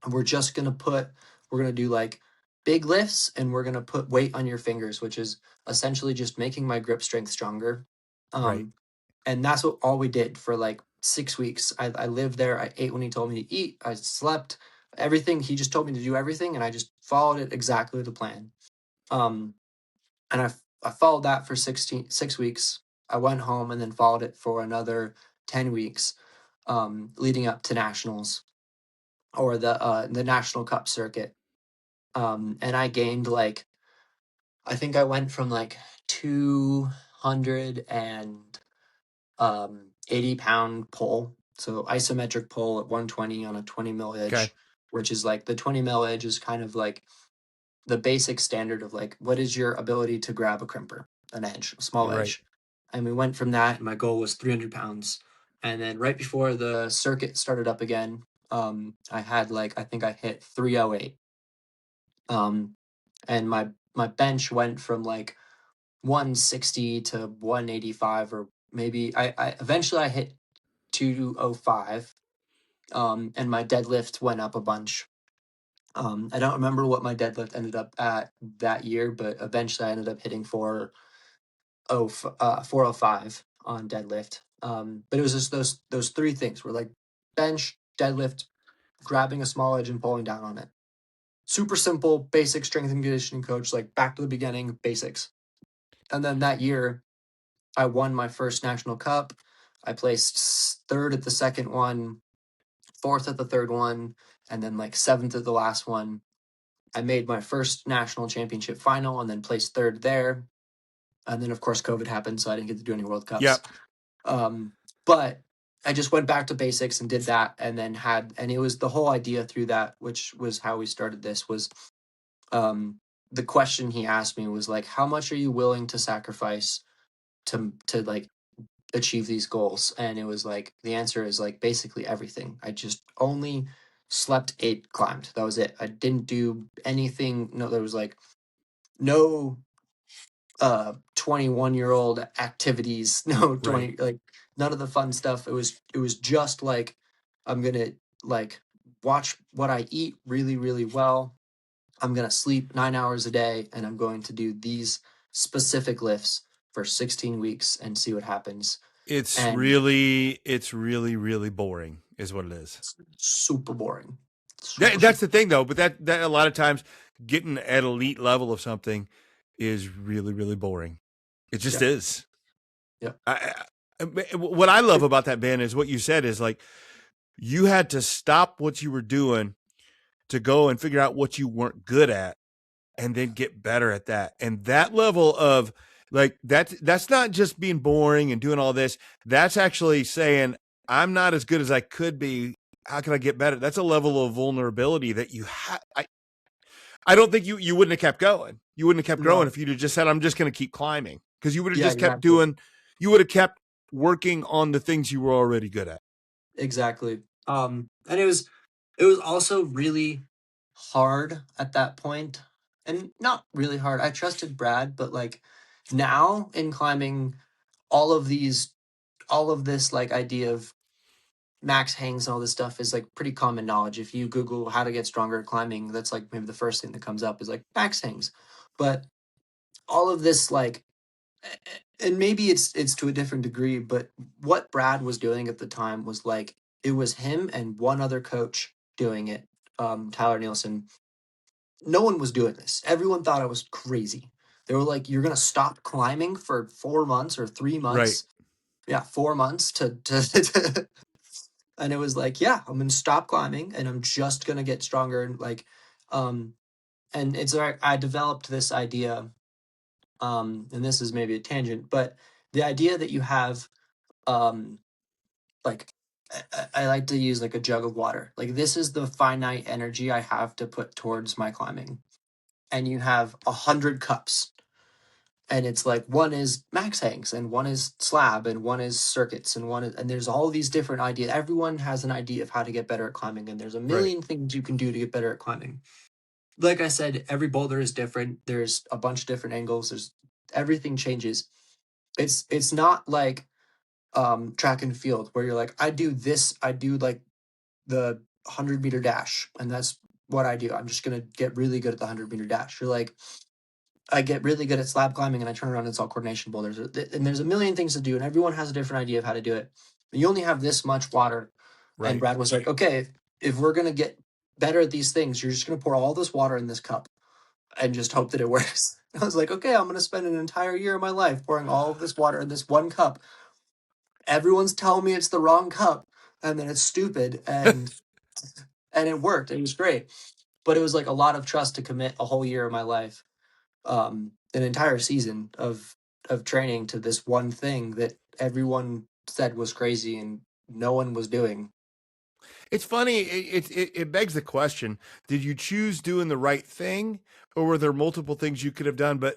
And we're gonna do like big lifts and we're gonna put weight on your fingers, which is essentially just making my grip strength stronger. Right. And that's all we did for like 6 weeks. I lived there. I ate when he told me to eat. I slept. Everything. He just told me to do everything, and I just followed it exactly to plan. Um, and I followed that for 6 weeks. I went home and then followed it for another 10 weeks, leading up to nationals or the national cup circuit. And I gained like I think I went from like 200 and 80-pound pole. So isometric pole at 120 on a 20 mil edge, Okay. which is like the 20 mil edge is kind of like the basic standard of like, what is your ability to grab a crimper, an edge, a small Right. edge. And we went from that, and my goal was 300 pounds. And then right before the circuit started up again, I had like, I think I hit 308. And my bench went from like 160 to 185, or maybe I eventually I hit 205, and my deadlift went up a bunch. I don't remember what my deadlift ended up at that year, but eventually I ended up hitting 405 on deadlift. But it was just those three things were like bench, deadlift, grabbing a small edge and pulling down on it. Super simple, basic strength and conditioning coach, like back to the beginning, basics. And then that year, I won my first national cup. I placed third at the second one, fourth at the third one, and then like seventh at the last one. I made my first national championship final and then placed third there. And then, of course, COVID happened, so I didn't get to do any World Cups. Yep. But I just went back to basics and did that, and then and it was the whole idea through that, which was how we started this, was the question he asked me was like, how much are you willing to sacrifice to like achieve these goals? And it was like the answer is like basically everything. I just only slept, ate, climbed. That was it. I didn't do anything. No, there was like no 21-year-old activities. No 20 Right. like none of the fun stuff. It was just like I'm gonna like watch what I eat really, really well. I'm gonna sleep 9 hours a day, and I'm going to do these specific lifts for 16 weeks and see what happens. It's And really, really boring, is what it is. it's super boring. Super, That's super. the thing, though. But that a lot of times getting at elite level of something is really, really boring. It just Yeah. is. Yeah. what I love about that, Ben, is what you said is like, you had to stop what you were doing to go and figure out what you weren't good at and then get better at that. And that level of like, that's not just being boring and doing all this. That's actually saying, I'm not as good as I could be. How can I get better? That's a level of vulnerability that you have. I don't think you wouldn't have kept going. You wouldn't have kept growing if you'd have just said, I'm just going to keep climbing, because you would have just kept exactly. you would have kept working on the things you were already good at. Exactly. And it was also really hard at that point, and not really hard. I trusted Brad, but like now in climbing, all of this like idea of max hangs and all this stuff is like pretty common knowledge. If you Google how to get stronger at climbing, that's like maybe the first thing that comes up is like max hangs. But all of this like, and maybe it's to a different degree, but what Brad was doing at the time was like it was him and one other coach doing it, Tyler Nielsen. No one was doing this. Everyone thought I was crazy. They were like, "You're gonna stop climbing for 4 months or 3 months?" Yeah, 4 months to and it was like, yeah, I'm gonna stop climbing and I'm just gonna get stronger and like, um, and it's like I developed this idea, and this is maybe a tangent, but the idea that you have, um, like, I like to use like a jug of water. Like this is the finite energy I have to put towards my climbing, and you have 100 cups, and it's like one is max hangs and one is slab and one is circuits and and there's all these different ideas. Everyone has an idea of how to get better at climbing, and there's a Right. million things you can do to get better at climbing. Like I said, every boulder is different. There's a bunch of different angles. There's everything changes. It's not like track and field where you're like, I do this, I do like the 100-meter dash, and that's what I do. I'm just gonna get really good at the 100-meter dash. You're like, I get really good at slab climbing and I turn around and it's all coordination boulders. And there's a million things to do, and everyone has a different idea of how to do it. You only have this much water. And Right. Brad was like, okay, if we're going to get better at these things, you're just going to pour all this water in this cup and just hope that it works. I was like, okay, I'm going to spend an entire year of my life pouring all of this water in this one cup. Everyone's telling me it's the wrong cup, and then it's stupid. And it worked. It was great. But it was like a lot of trust to commit a whole year of my life, an entire season of training to this one thing that everyone said was crazy and no one was doing. It's funny. It begs the question: did you choose doing the right thing, or were there multiple things you could have done? But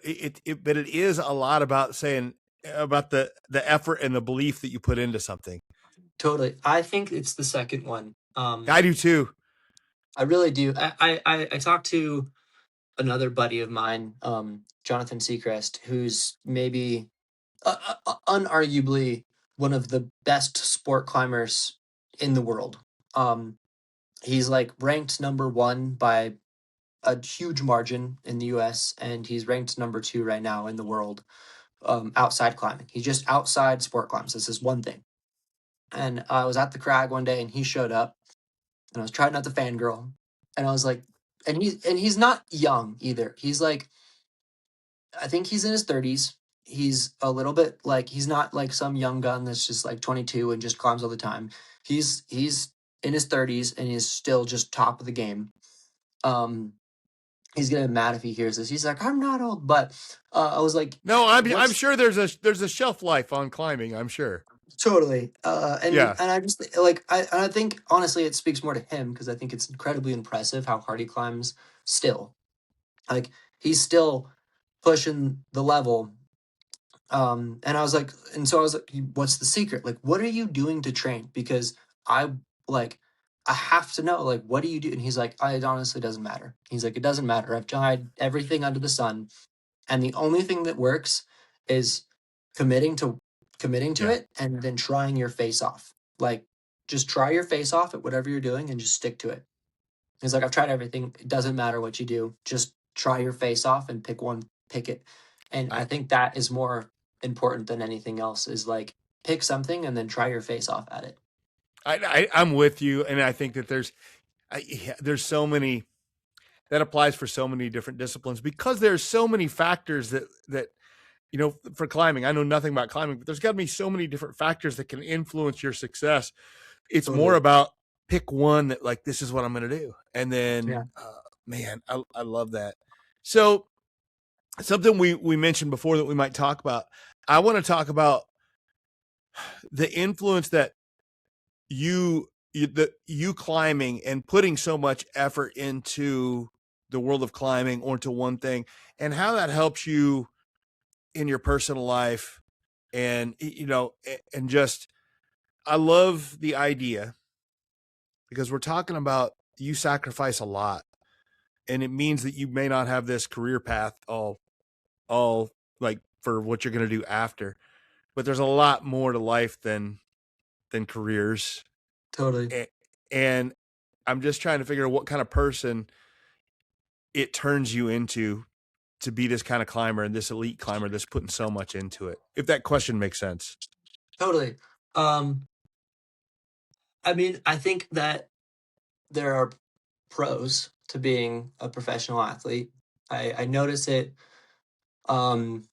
but it is a lot about saying about the effort and the belief that you put into something. Totally. I think it's the second one. I do too. I really do. I talked to another buddy of mine, Jonathan Seacrest, who's maybe unarguably one of the best sport climbers in the world. Um, he's like ranked number one by a huge margin in the US, and he's ranked number two right now in the world, outside climbing. He's just outside sport climbs. This is one thing. And I was at the crag one day and he showed up, and I was trying not to fangirl. And I was like, and he's not young either. He's like, I think he's in his 30s. He's a little bit like, he's not like some young gun that's just like 22 and just climbs all the time. He's in his 30s and he's still just top of the game. Um, he's gonna be mad if he hears this. He's like, I'm not old, but I was like, No, I'm what's sure there's a shelf life on climbing. I'm sure. totally. And Yeah. I just like, I think honestly it speaks more to him because I think it's incredibly impressive how hard he climbs still. Like he's still pushing the level. And I was like, and so I was like, what's the secret? Like, what are you doing to train? Because I like, I have to know, like, what do you do? And he's like, it honestly doesn't matter. He's like, it doesn't matter. I've tried everything under the sun, and the only thing that works is committing to committing to Yeah. it and then trying your face off. Like, just try your face off at whatever you're doing and just stick to it. He's like, I've tried everything. It doesn't matter what you do. Just try your face off and pick it. And I I, think that is more important than anything else, is like pick something and then try your face off at it. I'm with you, and I think that there's so many that applies for so many different disciplines because there's so many factors that for climbing, I know nothing about climbing, but there's got to be so many different factors that can influence your success. It's Totally. more about pick one that like, this is what I'm going to do. And then, Yeah. man, I love that. So something we mentioned before that we might talk about, I want to talk about the influence that you climbing and putting so much effort into the world of climbing or to one thing, and how that helps you in your personal life. And and just, I love the idea, because we're talking about you sacrifice a lot, and it means that you may not have this career path all like for what you're going to do after, but there's a lot more to life than careers. Totally. And I'm just trying to figure out what kind of person it turns you into to be this kind of climber and this elite climber that's putting so much into it. If that question makes sense. Totally. I mean, I think that there are pros to being a professional athlete. I notice it. Um,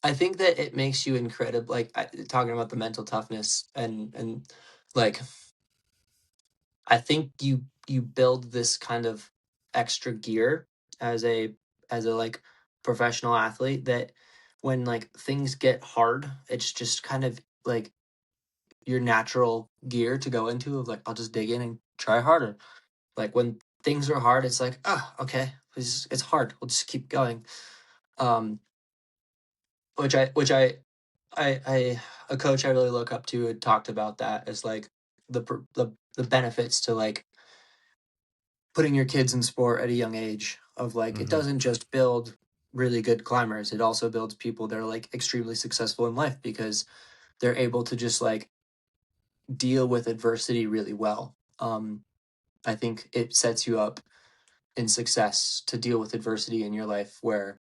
I think that it makes you incredible. Like talking about the mental toughness and like I think you build this kind of extra gear as a like professional athlete that when like things get hard, it's just kind of like your natural gear to go into of like I'll just dig in and try harder. Like when things are hard, it's like, oh, okay, it's hard. We'll just keep going. Um, which I a coach I really look up to had talked about that as like the benefits to like putting your kids in sport at a young age of like it doesn't just build really good climbers, it also builds people that are like extremely successful in life because they're able to just like deal with adversity really well. I think it sets you up in success to deal with adversity in your life where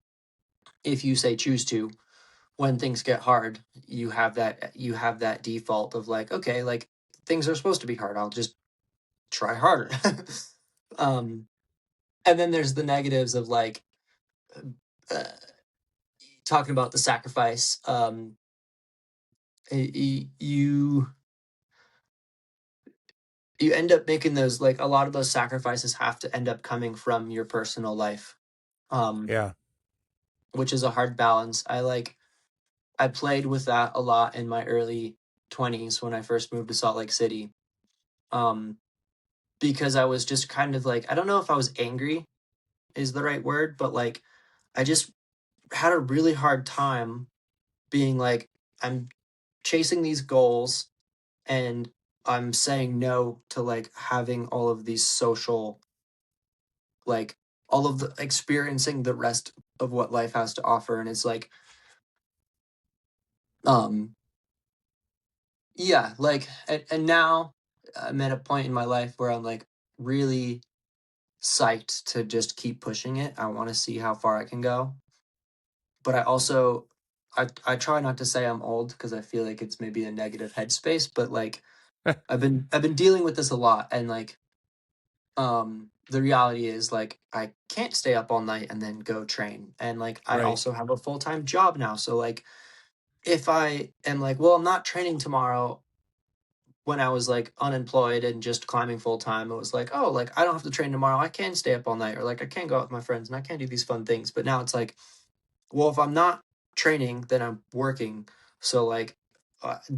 if you say choose to, when things get hard, you have that default of like, okay, like things are supposed to be hard, I'll just try harder. um and then there's the negatives of like uh, talking about the sacrifice. You end up making those, like a lot of those sacrifices have to end up coming from your personal life, um Yeah. which is a hard balance. I played with that a lot in my early 20s when I first moved to Salt Lake City, um because I was just kind of like, I don't know if I was angry is the right word, but like I just had a really hard time being like, I'm chasing these goals and I'm saying no to like having all of these social, like all of the experiencing the rest of what life has to offer. And it's like, um, yeah, like, and now I'm at a point in my life where I'm like really psyched to just keep pushing it. I want to see how far I can go. But I also, I try not to say I'm old because I feel like it's maybe a negative headspace, but like I've been dealing with this a lot, and like the reality is like I can't stay up all night and then go train, and like I Right. also have a full-time job now, so like if I am like, well, I'm not training tomorrow, when I was like unemployed and just climbing full time, it was like, oh, like I don't have to train tomorrow, I can stay up all night, or like I can go out with my friends and I can do these fun things. But now it's like, well, if I'm not training, then I'm working. So like,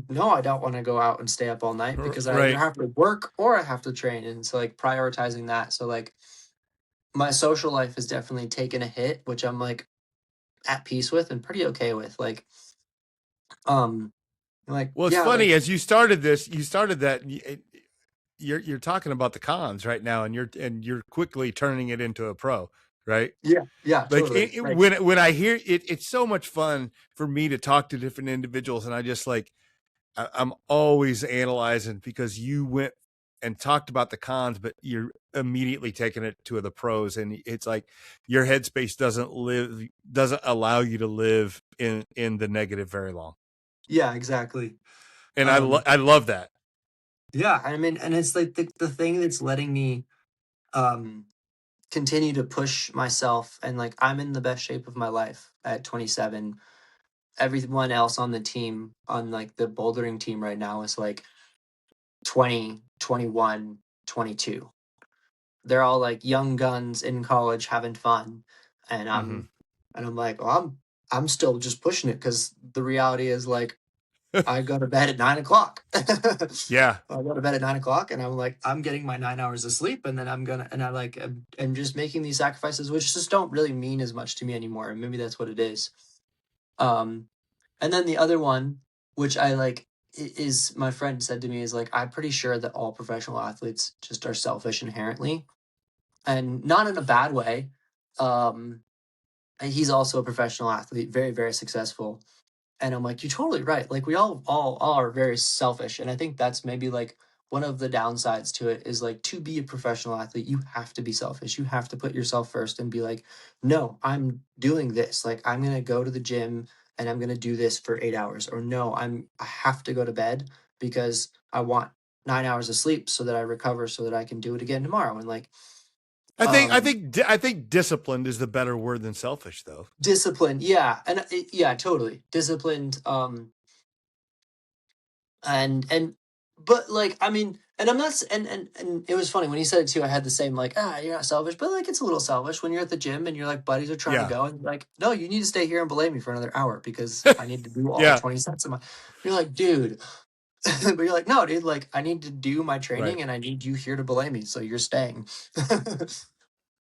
no, I don't want to go out and stay up all night because I either Right. have to work or I have to train. And so like prioritizing that. So like my social life has definitely taken a hit, which I'm like at peace with and pretty okay with. Um, like, Well, it's yeah, like, funny, as you started that, you're talking about the cons right now, and you're quickly turning it into a pro, right? yeah, yeah, Like totally. Like, when I hear it, it's so much fun for me to talk to different individuals, and I just like, I'm always analyzing, because you went and talked about the cons, but you're immediately taking it to the pros, and it's like your headspace doesn't allow you to live in the negative very long, yeah, exactly. and Um, I love that. yeah, I mean, and it's like the thing that's letting me, um, continue to push myself, and like I'm in the best shape of my life at 27. Everyone else on the team, on like the bouldering team right now, is like 20, 21, 22. They're all like young guns in college having fun, and I'm like, well, I'm still just pushing it, because the reality is like I go to bed at 9 o'clock. Yeah. I go to bed at 9 o'clock, and I'm like, I'm getting my 9 hours of sleep, and then and I like, am just making these sacrifices, which just don't really mean as much to me anymore. And maybe that's what it is. And then the other one, which I like, is my friend said to me, is like, I'm pretty sure that all professional athletes just are selfish inherently, and not in a bad way. Um, and he's also a professional athlete, very, very successful. And I'm like, you're totally right. Like we all are very selfish. And I think that's maybe like one of the downsides to it, is like, to be a professional athlete, you have to be selfish. You have to put yourself first and be like, no, I'm doing this. Like I'm going to go to the gym and I'm going to do this for 8 hours. Or no, I have to go to bed because I want 9 hours of sleep so that I recover, so that I can do it again tomorrow. And like, I think disciplined is the better word than selfish, though. disciplined. Yeah. And yeah, totally disciplined. And but like, I mean, and I'm not and it was funny when he said it too. I had the same like, you're not selfish, but like it's a little selfish when you're at the gym and you're like, buddies are trying to go, and like, no, you need to stay here and belay me for another hour because I need to do all Yeah. 20 sets of my. You're like, dude. But you're like, no, dude, like I need to do my training, Right. and I need you here to belay me, so you're staying.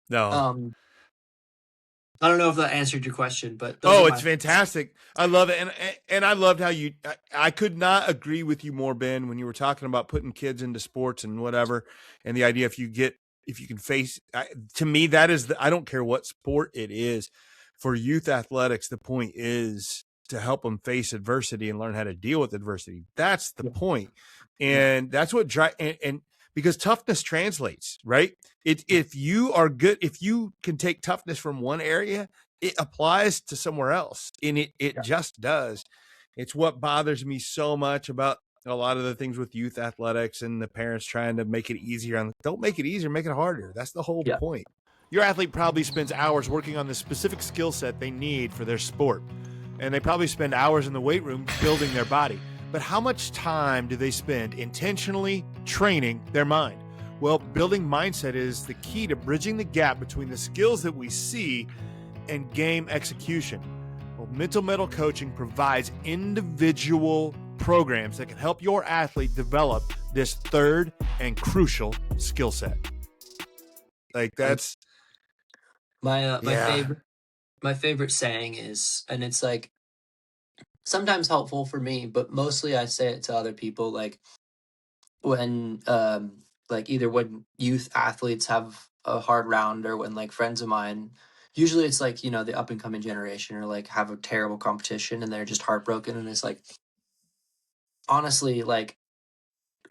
No. I don't know if that answered your question, but those are It's my. fantastic. I love it. And I loved how I could not agree with you more, Ben, when you were talking about putting kids into sports and whatever. And the idea, if you can face, to me, that is I don't care what sport it is. For youth athletics, the point is to help them face adversity and learn how to deal with adversity. That's the point. And that's what and because toughness translates, right? If you are good, if you can take toughness from one area, it applies to somewhere else. And it just does. It's what bothers me so much about a lot of the things with youth athletics and the parents trying to make it easier. Don't make it easier, make it harder. That's the whole point. Your athlete probably spends hours working on the specific skill set they need for their sport. And they probably spend hours in the weight room building their body. But how much time do they spend intentionally training their mind? Well, building mindset is the key to bridging the gap between the skills that we see and game execution. Well, Mental Mettle Coaching provides individual programs that can help your athlete develop this third and crucial skill set. Like that's my favorite saying is, and it's like sometimes helpful for me, but mostly I say it to other people, like when like either when youth athletes have a hard round, or when like friends of mine, usually it's like, the up and coming generation, or like have a terrible competition and they're just heartbroken, and it's like, honestly, like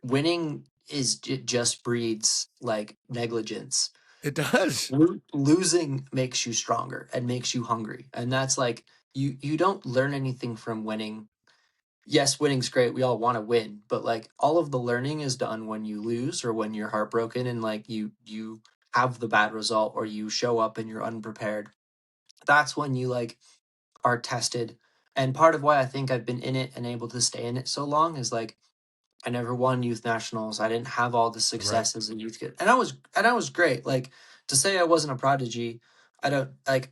winning it just breeds like negligence. It does. Losing makes you stronger and makes you hungry, and that's like, you don't learn anything from winning. Yes, winning's great. We all want to win, but like all of the learning is done when you lose, or when you're heartbroken, and like you have the bad result, or you show up and you're unprepared. That's when you like are tested. And part of why I think I've been in it and able to stay in it so long is like, I never won youth nationals. I didn't have all the success as a youth kid. And I was great. Like, to say I wasn't a prodigy, I don't like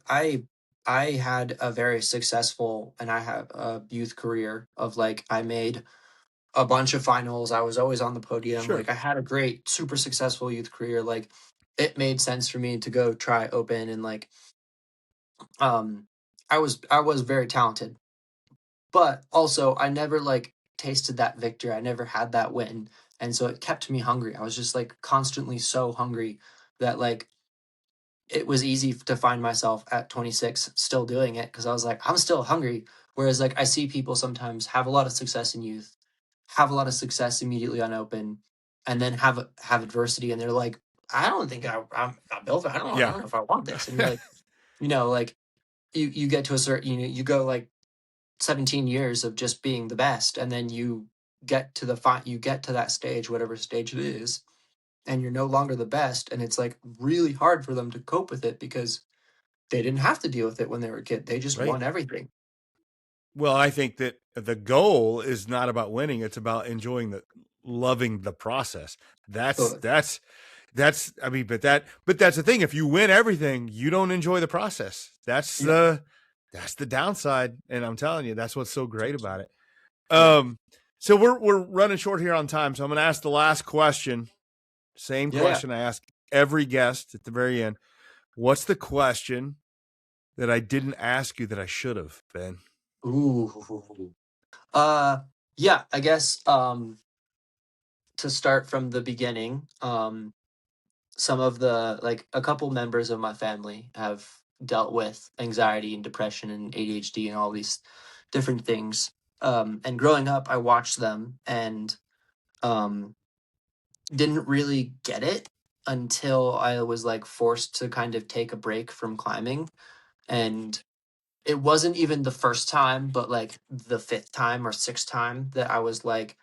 I had a very successful, and I have a youth career of like, I made a bunch of finals. I was always on the podium. Sure. Like I had a great, super successful youth career. Like it made sense for me to go try open, and like I was very talented. But also, I never like tasted that victory. I never had that win. And so it kept me hungry. I was just like constantly so hungry that like it was easy to find myself at 26 still doing it, because I was like, I'm still hungry. Whereas like I see people sometimes have a lot of success in youth, have a lot of success immediately on open, and then have adversity, and they're like, I don't think I'm built. I don't know if I want this. And you're like, like you get to a certain, you go like 17 years of just being the best, and then you get to that stage, whatever stage it is, and you're no longer the best, and it's like really hard for them to cope with it because they didn't have to deal with it when they were a kid. They just Right. won everything. Well, I think that the goal is not about winning. It's about enjoying loving the process. Totally. I mean, but that's the thing. If you win everything, you don't enjoy the process. That's the downside. And I'm telling you, that's what's so great about it. So we're running short here on time. So I'm going to ask the last question. Same question I ask every guest at the very end. What's the question that I didn't ask you that I should have, Ben? Ooh. Yeah, I guess to start from the beginning, some of the like a couple members of my family have dealt with anxiety and depression and ADHD and all these different things. And growing up, I watched them and um, didn't really get it until I was like forced to kind of take a break from climbing. And it wasn't even the first time, but like the fifth time or sixth time that I was like,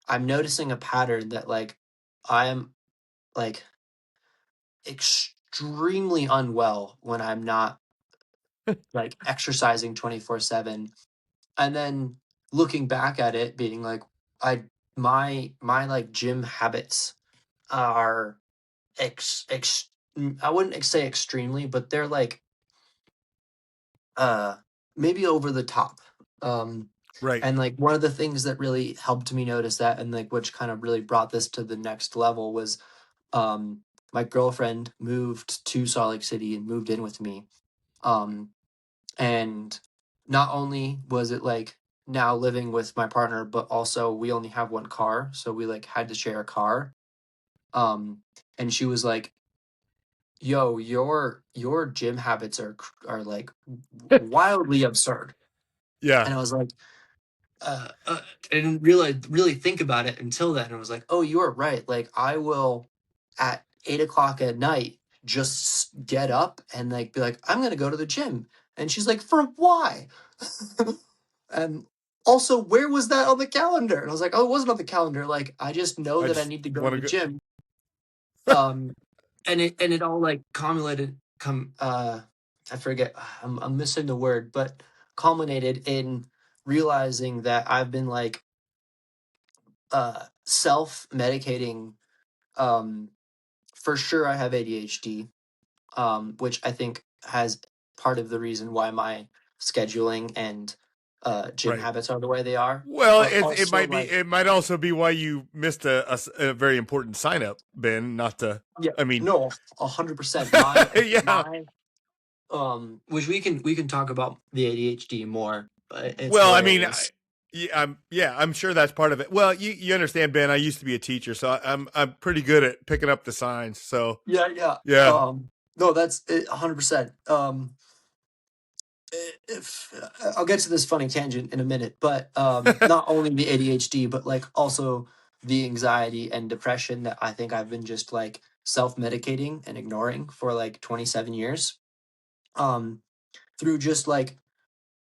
I'm noticing a pattern that like I am like extremely unwell when I'm not like exercising 24/7. And then looking back at it being like I my like gym habits are I wouldn't say extremely, but they're like uh maybe over the top. Right. And like one of the things that really helped me notice that and like which kind of really brought this to the next level was um my girlfriend moved to Salt Lake City and moved in with me. Um and not only was it like now living with my partner, but also we only have one car, so we like had to share a car. And she was like, "Yo, your gym habits are like wildly absurd." Yeah. And I was like, I didn't really think about it until then. I was like, "Oh, you are right. Like, I will at 8 o'clock at night just get up and like be like, I'm gonna go to the gym." And she's like, "For why?" And also, where was that on the calendar? And I was like, "Oh, it wasn't on the calendar. Like, I just know I that I just need to go to want the to go. gym." Um, and it all like I forget. I'm missing the word, but culminated in realizing that I've been like self-medicating. um for sure I have ADHD, which I think has part of the reason why my scheduling and gym Right. habits are the way they are, Well, but also like it might also be why you missed a very important sign up, Ben. Not to, yeah, I mean, no, 100%. My yeah. my which we can talk about the ADHD more, but it's Well, I mean, hilarious. I'm sure that's part of it. Well, you understand, Ben. I used to be a teacher, so I'm pretty good at picking up the signs. So Yeah. yeah. No, that's it, 100%. If I'll get to this funny tangent in a minute, but not only the ADHD, but like also the anxiety and depression that I think I've been just like self-medicating and ignoring for like 27 years. Um, through just like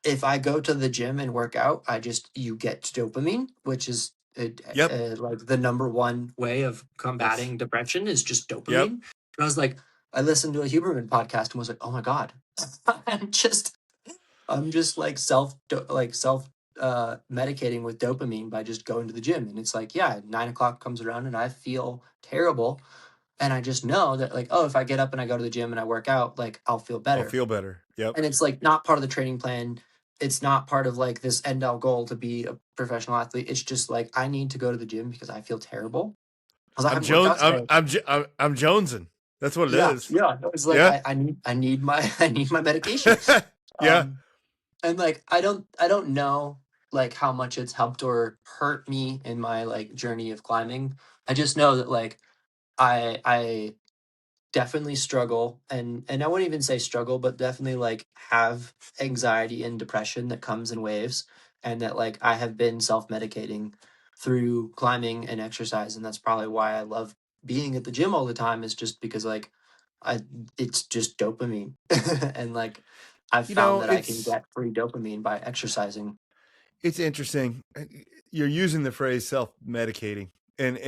if I go to the gym and work out, you get dopamine, which is Yep. like the number one way of That's combating depression is just yep. dopamine. And I was like, I listened to a Huberman podcast and was like, oh my god, I'm just I'm just like self medicating with dopamine by just going to the gym. And it's like, yeah, 9 o'clock comes around and I feel terrible. And I just know that like, oh, if I get up and I go to the gym and I work out, like I'll feel I'll better. feel better. Yep. And it's like not part of the training plan. It's not part of like this end all goal to be a professional athlete. It's just like I need to go to the gym because I feel terrible. Because I haven't worked out today. I'm jonesing. That's what it Yeah, is. yeah. It's like Yeah. I need my I need my medication. Yeah. Um, and like I don't know like how much it's helped or hurt me in my like journey of climbing. I just know that like I definitely struggle, and I wouldn't even say struggle, but definitely like have anxiety and depression that comes in waves, and that like I have been self-medicating through climbing and exercise, and that's probably why I love being at the gym all the time is just because like I it's just dopamine. And like I've You found know, that I can get free dopamine by exercising. it's interesting. You're using the phrase self medicating, and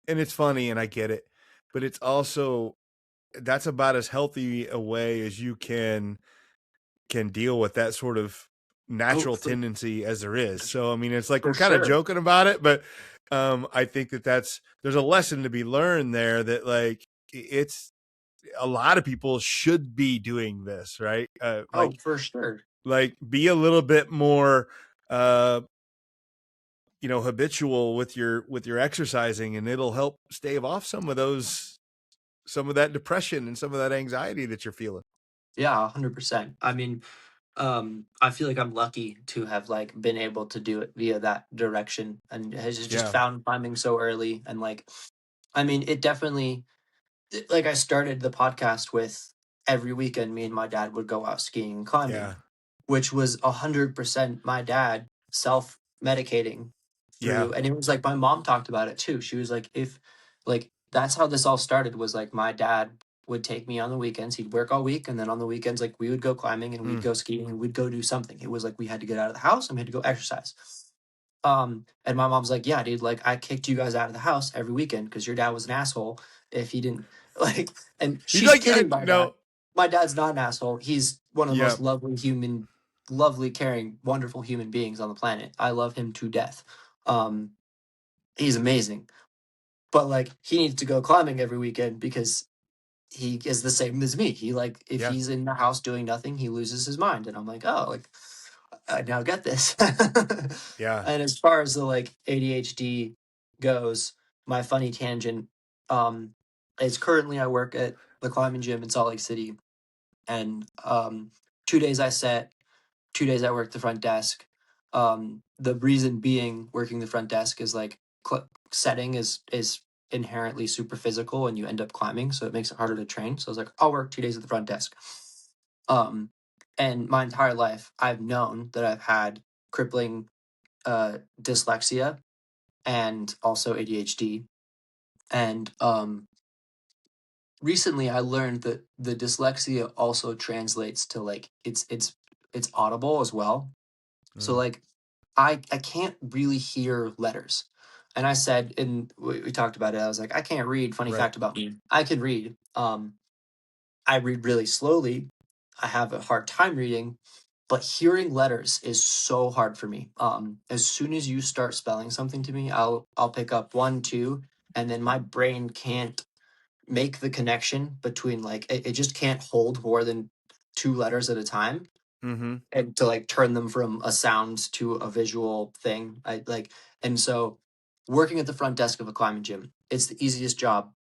it's funny, and I get it. but it's also, that's about as healthy a way as you can deal with that sort of natural tendency as there is. So, I mean, it's like, we're kind of joking about it, but I think there's a lesson to be learned there, that like, it's a lot of people should be doing this, right? Like, for sure. Like, be a little bit more, habitual with your exercising, and it'll help stave off some of that depression and some of that anxiety that you're feeling. Yeah, 100%. I mean, I feel like I'm lucky to have like been able to do it via that direction, and has just found climbing so early. And like, I mean, it definitely, like, I started the podcast with every weekend me and my dad would go out skiing and climbing, which was 100% my dad self-medicating through. And it was like, my mom talked about it too. She was like, if like, that's how this all started, was like, my dad would take me on the weekends. He'd work all week, and then on the weekends, like, we would go climbing and we'd go skiing and we'd go do something. It was like, we had to get out of the house and we had to go exercise. And my mom's like, yeah, dude, like, I kicked you guys out of the house every weekend because your dad was an asshole if he didn't, like, and she's like, kidding by no. that. My dad's not an asshole. He's one of the most lovely, caring, wonderful human beings on the planet. I love him to death. He's amazing. But like, he needs to go climbing every weekend because he is the same as me. He like, if he's in the house doing nothing, he loses his mind. And I'm like, oh, like, I now get this. And as far as the like ADHD goes, my funny tangent is currently I work at the climbing gym in Salt Lake City, and 2 days I set, 2 days I work the front desk. The reason being, working the front desk is like, setting is inherently super physical, and you end up climbing, so it makes it harder to train. So I was like, I'll work 2 days at the front desk. And my entire life, I've known that I've had crippling dyslexia and also ADHD. And recently, I learned that the dyslexia also translates to like, it's audible as well. So like, I can't really hear letters. And I said, and we talked about it, I was like, I can't read. Funny fact about me, I can read. I read really slowly. I have a hard time reading, but hearing letters is so hard for me. As soon as you start spelling something to me, I'll pick up 1, 2, and then my brain can't make the connection between, like, it just can't hold more than 2 letters at a time. And to like turn them from a sound to a visual thing. And so working at the front desk of a climbing gym, it's the easiest job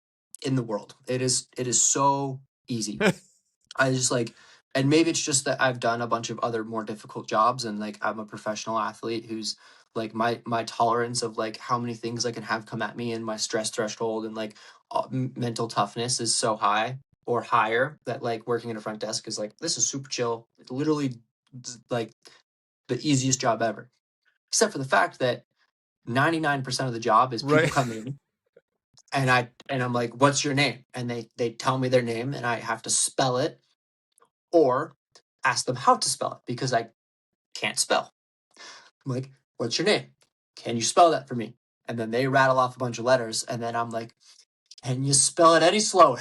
in the world. It is so easy. I just like, and maybe it's just that I've done a bunch of other more difficult jobs, and like, I'm a professional athlete who's like, my tolerance of like how many things I can have come at me, and my stress threshold and like mental toughness is so high or higher, that like, working at a front desk is like, this is super chill. It's literally like the easiest job ever, except for the fact that 99% of the job is people come in, and I'm like, what's your name? And they tell me their name, and I have to spell it or ask them how to spell it because I can't spell. I'm like, what's your name? Can you spell that for me? And then they rattle off a bunch of letters, and then I'm like, can you spell it any slower?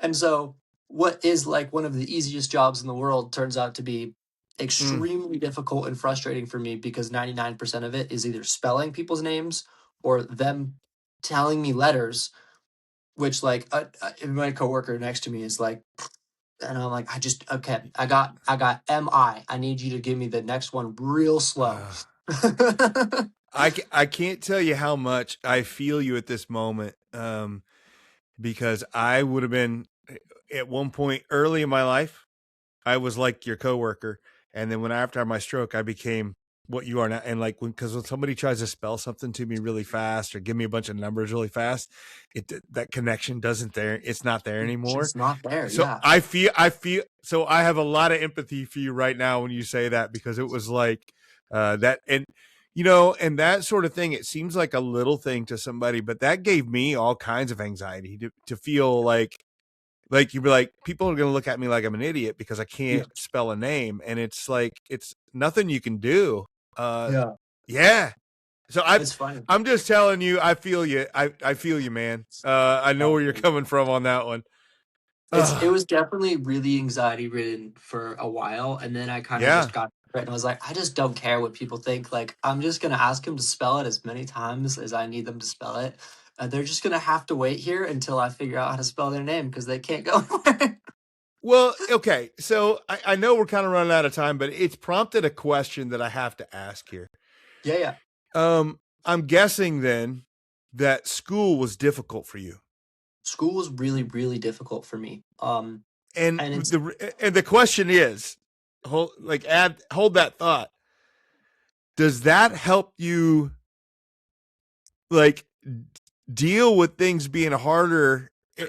And so what is like one of the easiest jobs in the world turns out to be extremely difficult and frustrating for me, because 99% of it is either spelling people's names or them telling me letters, which like my coworker next to me is like, and I'm like, okay, I got MI. I need you to give me the next one real slow. I can't tell you how much I feel you at this moment, because I would have been, at one point early in my life, I was like your coworker, and then after my stroke, I became what you are now. And like, because when somebody tries to spell something to me really fast or give me a bunch of numbers really fast, that connection it's not there anymore. It's not there. So yeah. I feel so I have a lot of empathy for you right now when you say that, because it was like that, and and that sort of thing. It seems like a little thing to somebody, but that gave me all kinds of anxiety to feel like you'd be like, people are going to look at me like I'm an idiot because I can't spell a name. And it's like, it's nothing you can do. Yeah. So It's funny. I'm just telling you, I feel you. I feel you, man. I know where you're coming from on that one. It was definitely really anxiety ridden for a while, and then I kind of Yeah. just got it, and I was like, I just don't care what people think. Like, I'm just gonna ask them to spell it as many times as I need them to spell it, and they're just gonna have to wait here until I figure out how to spell their name because they can't go anywhere. Well, okay. So I know we're kind of running out of time, but it's prompted a question that I have to ask here. Yeah. I'm guessing then that school was difficult for you. School was really, really difficult for me. And And the question is, hold that thought. Does that help you like deal with things being harder?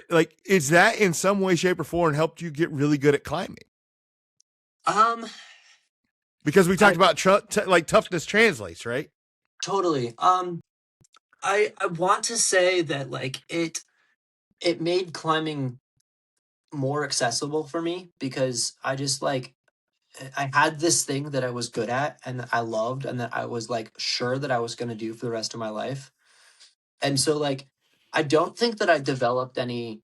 Like, is that in some way, shape, or form helped you get really good at climbing? Because we talked about like toughness translates, right? Totally. I want to say that like it made climbing more accessible for me because I just like I had this thing that I was good at and that I loved and that I was like sure that I was going to do for the rest of my life. And so like I don't think that I developed any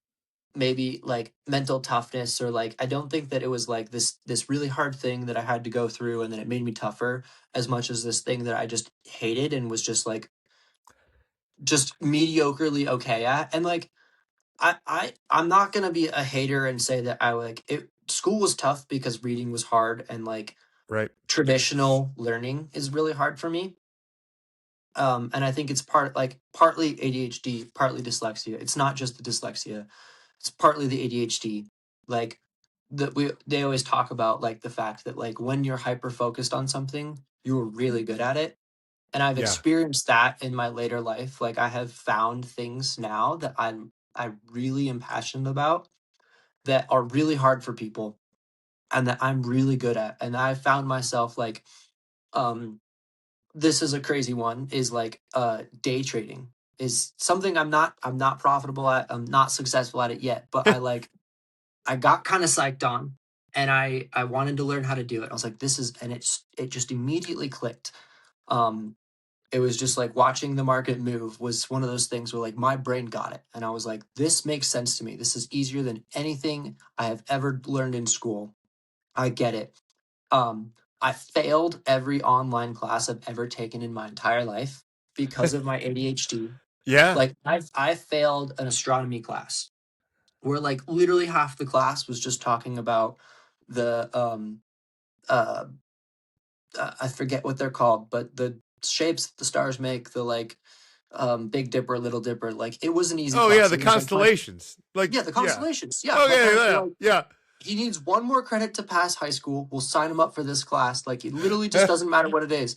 maybe like mental toughness or like I don't think that it was like this really hard thing that I had to go through and then it made me tougher as much as this thing that I just hated and was just like just mediocrely okay at. And like I'm not gonna be a hater and say that I like it. School was tough because reading was hard and like Right. traditional learning is really hard for me. And I think it's partly ADHD, partly dyslexia. It's not just the dyslexia; it's partly the ADHD. Like they always talk about like the fact that like when you're hyper focused on something, you're really good at it. And I've Yeah. experienced that in my later life. Like I have found things now that I really am passionate about that are really hard for people and that I'm really good at. And I found myself like um this is a crazy one is like day trading is something I'm not profitable at. I'm not successful at it yet, but I got kind of psyched on and I wanted to learn how to do it. I was like this is and it just immediately clicked. Um it was just like watching the market move was one of those things where like my brain got it and I was like this makes sense to me. This is easier than anything I have ever learned in school. I get it. I failed every online class I've ever taken in my entire life because of my ADHD. Yeah. Like I failed an astronomy class where like literally half the class was just talking about the uh I forget what they're called, but the shapes the stars make, the like Big Dipper, Little Dipper, like it was an easy Oh yeah, class. the It was like constellations. yeah, the constellations. Yeah. Oh Like I was yeah. like, Yeah. he needs one more credit to pass high school. We'll sign him up for this class. Like it literally just doesn't matter what it is.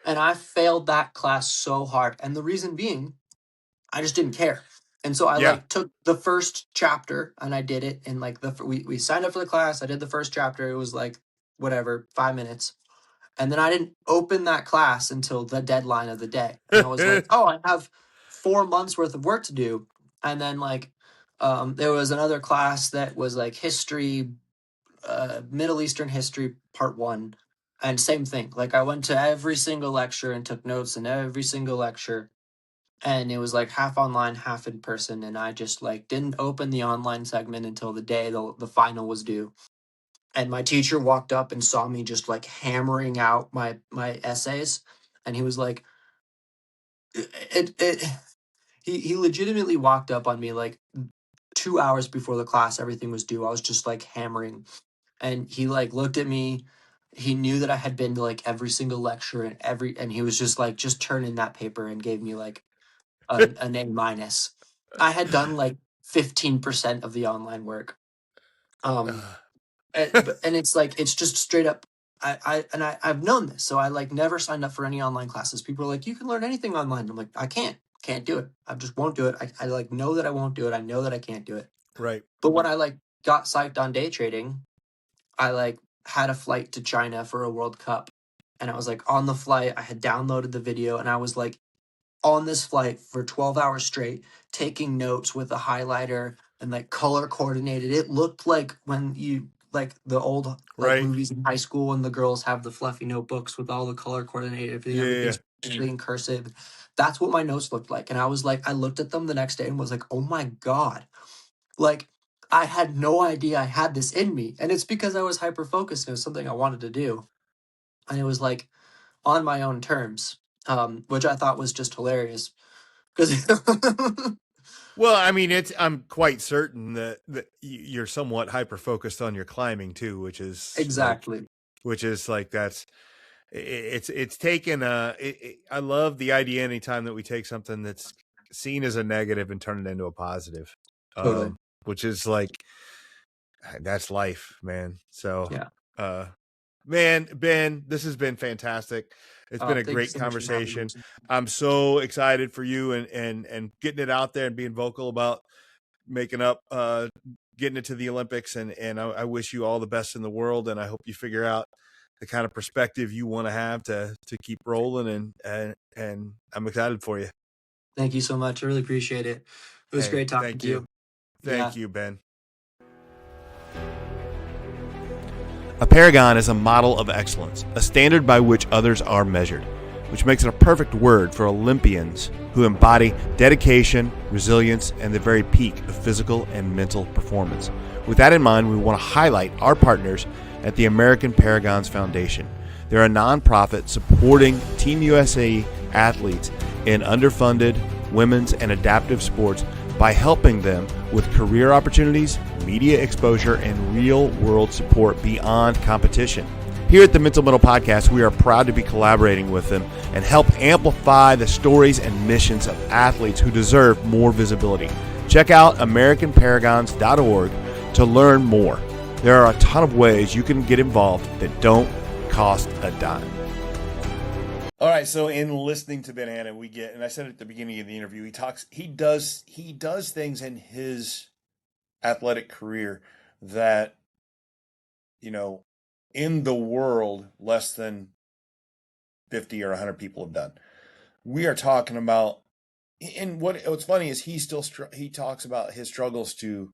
And I failed that class so hard. And the reason being, I just didn't care. And so I Yeah. like took the first chapter and I did it. And like we signed up for the class. I did the first chapter. It was like whatever, 5 minutes. And then I didn't open that class until the deadline of the day. And I was like, oh, I have 4 months worth of work to do. And then like there was another class that was like history, Middle Eastern history part one. And same thing. Like I went to every single lecture and took notes in every single lecture. And it was like half online, half in person. And I just like didn't open the online segment until the day the final was due. And my teacher walked up and saw me just like hammering out my essays. And he was like, it he legitimately walked up on me like 2 hours before the class, everything was due. I was just like hammering. And he like looked at me. He knew that I had been to like every single lecture and he was just like, just turn in that paper and gave me like an A minus. I had done like 15% of the online work. And it's like it's just straight up. I've known this, so I like never signed up for any online classes. People are like, you can learn anything online. I'm like, I can't do it. I just won't do it. I like know that I won't do it. I know that I can't do it. Right. But when I like got psyched on day trading, I like had a flight to China for a World Cup, and I was like on the flight. I had downloaded the video, and I was like on this flight for 12 hours straight, taking notes with a highlighter and like color coordinated. It looked like when you like the old like Right. movies in high school and the girls have the fluffy notebooks with all the color coordinated everything. Yeah. Everything's in cursive. That's what my notes looked like. And I was like, I looked at them the next day and was like, oh my God. Like, I had no idea I had this in me. And it's because I was hyper focused. It was something I wanted to do. And it was like on my own terms, which I thought was just hilarious. Because Well, I mean, I'm quite certain that you're somewhat hyper focused on your climbing too, which is exactly. it's taken I love the idea anytime that we take something that's seen as a negative and turn it into a positive, Totally. which is like, that's life, man. So, Yeah. man, Ben, this has been fantastic. It's been a Thank you great so much for having me. conversation. I'm so excited for you and getting it out there and being vocal about making up, getting it to the Olympics. And I wish you all the best in the world. And I hope you figure out the kind of perspective you want to have to keep rolling. And I'm excited for you. Thank you so much. I really appreciate it. It was great talking to you. Thank you, Ben. A paragon is a model of excellence, a standard by which others are measured, which makes it a perfect word for Olympians who embody dedication, resilience, and the very peak of physical and mental performance. With that in mind, we want to highlight our partners at the American Paragons Foundation. They're a nonprofit supporting Team USA athletes in underfunded women's and adaptive sports by helping them with career opportunities, media exposure, and real-world support beyond competition. Here at the Mental Mettle Podcast, we are proud to be collaborating with them and help amplify the stories and missions of athletes who deserve more visibility. Check out AmericanParagons.org to learn more. There are a ton of ways you can get involved that don't cost a dime. All right, so in listening to Ben Hanna, we get, and I said at the beginning of the interview, he does things in his athletic career that, in the world, less than 50 or 100 people have done. We are talking about, and what's funny is he talks about his struggles to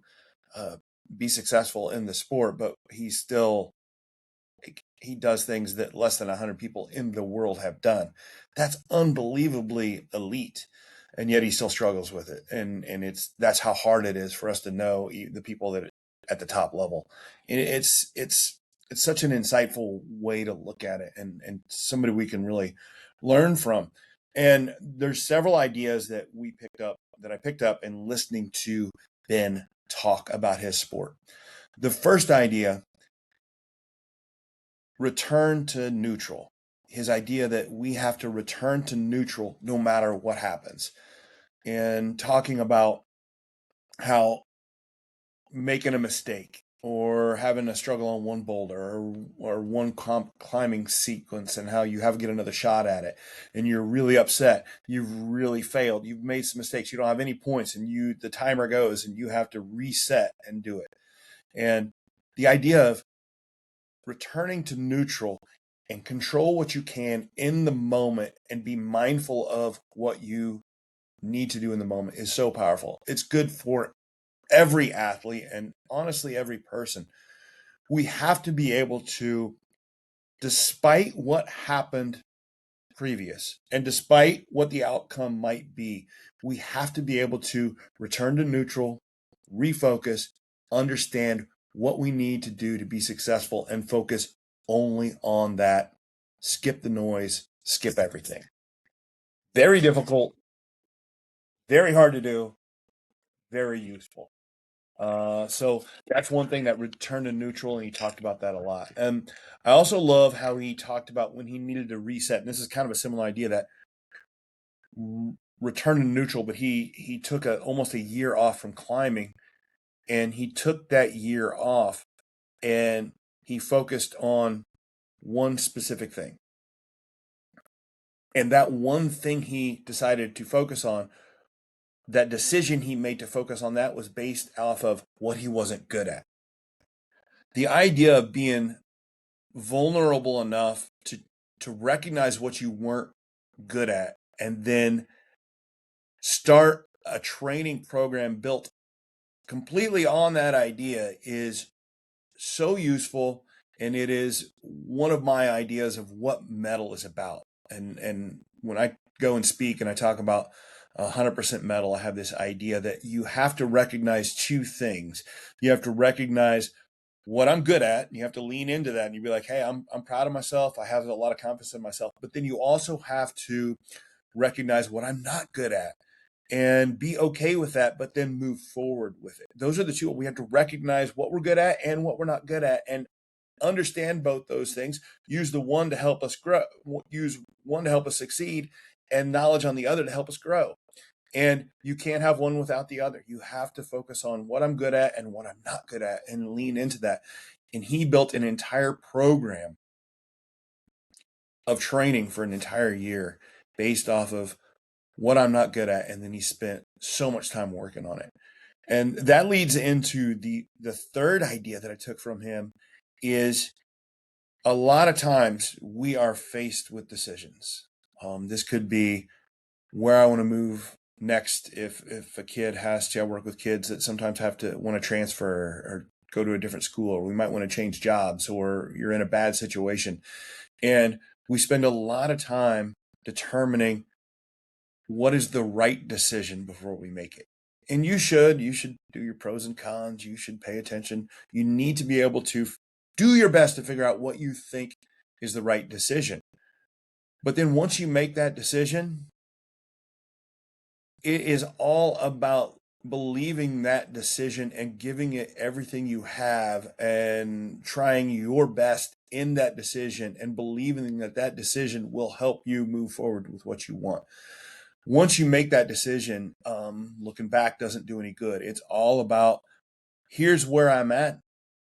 be successful in the sport, but he does things that less than 100 people in the world have done. That's unbelievably elite, and yet he still struggles with it. And that's how hard it is for us to know the people that are at the top level. And it's such an insightful way to look at it, and somebody we can really learn from. And there's several ideas that I picked up in listening to Ben talk about his sport. The first idea, return to neutral. His idea that we have to return to neutral no matter what happens. And talking about how making a mistake or having a struggle on one boulder or one climbing sequence, and how you have to get another shot at it, and you're really upset, you've really failed, you've made some mistakes, you don't have any points, and the timer goes and you have to reset and do it. And the idea of returning to neutral and control what you can in the moment and be mindful of what you need to do in the moment is so powerful. It's good for every athlete and honestly every person. We have to be able to, despite what happened previous and despite what the outcome might be, we have to be able to return to neutral, refocus, understand what we need to do to be successful, and focus only on that. Skip the noise, skip everything. Very difficult, very hard to do, very useful. So that's one thing, that return to neutral, and he talked about that a lot. And I also love how he talked about when he needed to reset, and this is kind of a similar idea, that return to neutral, but he took almost a year off from climbing, and he took that year off and he focused on one specific thing. And that one thing he decided to focus on, that decision he made to focus on that, was based off of what he wasn't good at. The idea of being vulnerable enough to recognize what you weren't good at, and then start a training program built completely on that idea, is so useful. And it is one of my ideas of what mettle is about. And when I go and speak and I talk about 100% metal, I have this idea that you have to recognize two things. You have to recognize what I'm good at, and you have to lean into that, and you be like, hey, I'm proud of myself. I have a lot of confidence in myself. But then you also have to recognize what I'm not good at and be okay with that, but then move forward with it. Those are the two. We have to recognize what we're good at and what we're not good at, and understand both those things. Use the one to help us grow, use one to help us succeed, and knowledge on the other to help us grow. And you can't have one without the other. You have to focus on what I'm good at and what I'm not good at and lean into that. And he built an entire program of training for an entire year based off of what I'm not good at. And then he spent so much time working on it. And that leads into the third idea that I took from him is a lot of times we are faced with decisions. This could be where I want to move next. If a kid has to, I work with kids that sometimes have to want to transfer or go to a different school, or we might want to change jobs, or you're in a bad situation. And we spend a lot of time determining what is the right decision before we make it. And you should do your pros and cons. You should pay attention. You need to be able to do your best to figure out what you think is the right decision. But then once you make that decision, it is all about believing that decision and giving it everything you have and trying your best in that decision and believing that that decision will help you move forward with what you want. Once you make that decision, looking back doesn't do any good. It's all about, here's where I'm at.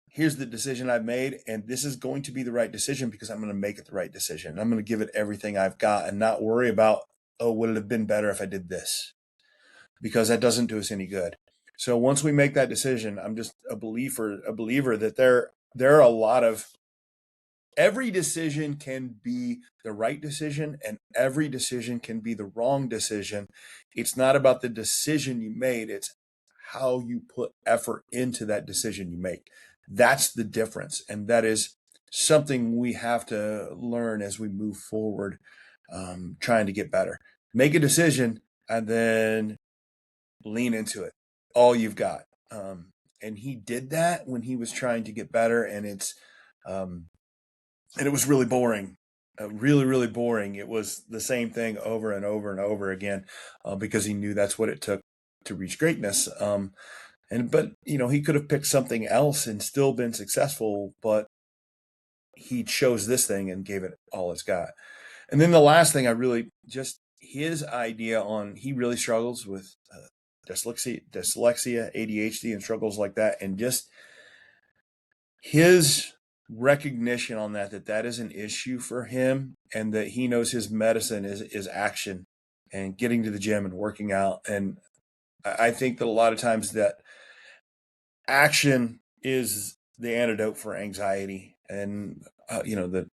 Here's the decision I've made, and this is going to be the right decision because I'm going to make it the right decision. I'm going to give it everything I've got and not worry about, oh, would it have been better if I did this? Because that doesn't do us any good. So once we make that decision, I'm just a believer that there are a lot of, every decision can be the right decision and every decision can be the wrong decision. It's not about the decision you made. It's how you put effort into that decision you make. That's the difference. And that is something we have to learn as we move forward, trying to get better. Make a decision and then lean into it, all you've got. And he did that when he was trying to get better, and it was really boring, really boring. It was the same thing over and over and over again, because he knew that's what it took to reach greatness. But he could have picked something else and still been successful, but he chose this thing and gave it all it's got. And then the last thing, his idea on, he really struggles with dyslexia, ADHD, and struggles like that. And just his recognition on that is an issue for him, and that he knows his medicine is action and getting to the gym and working out. And I think that a lot of times that action is the antidote for anxiety. And, the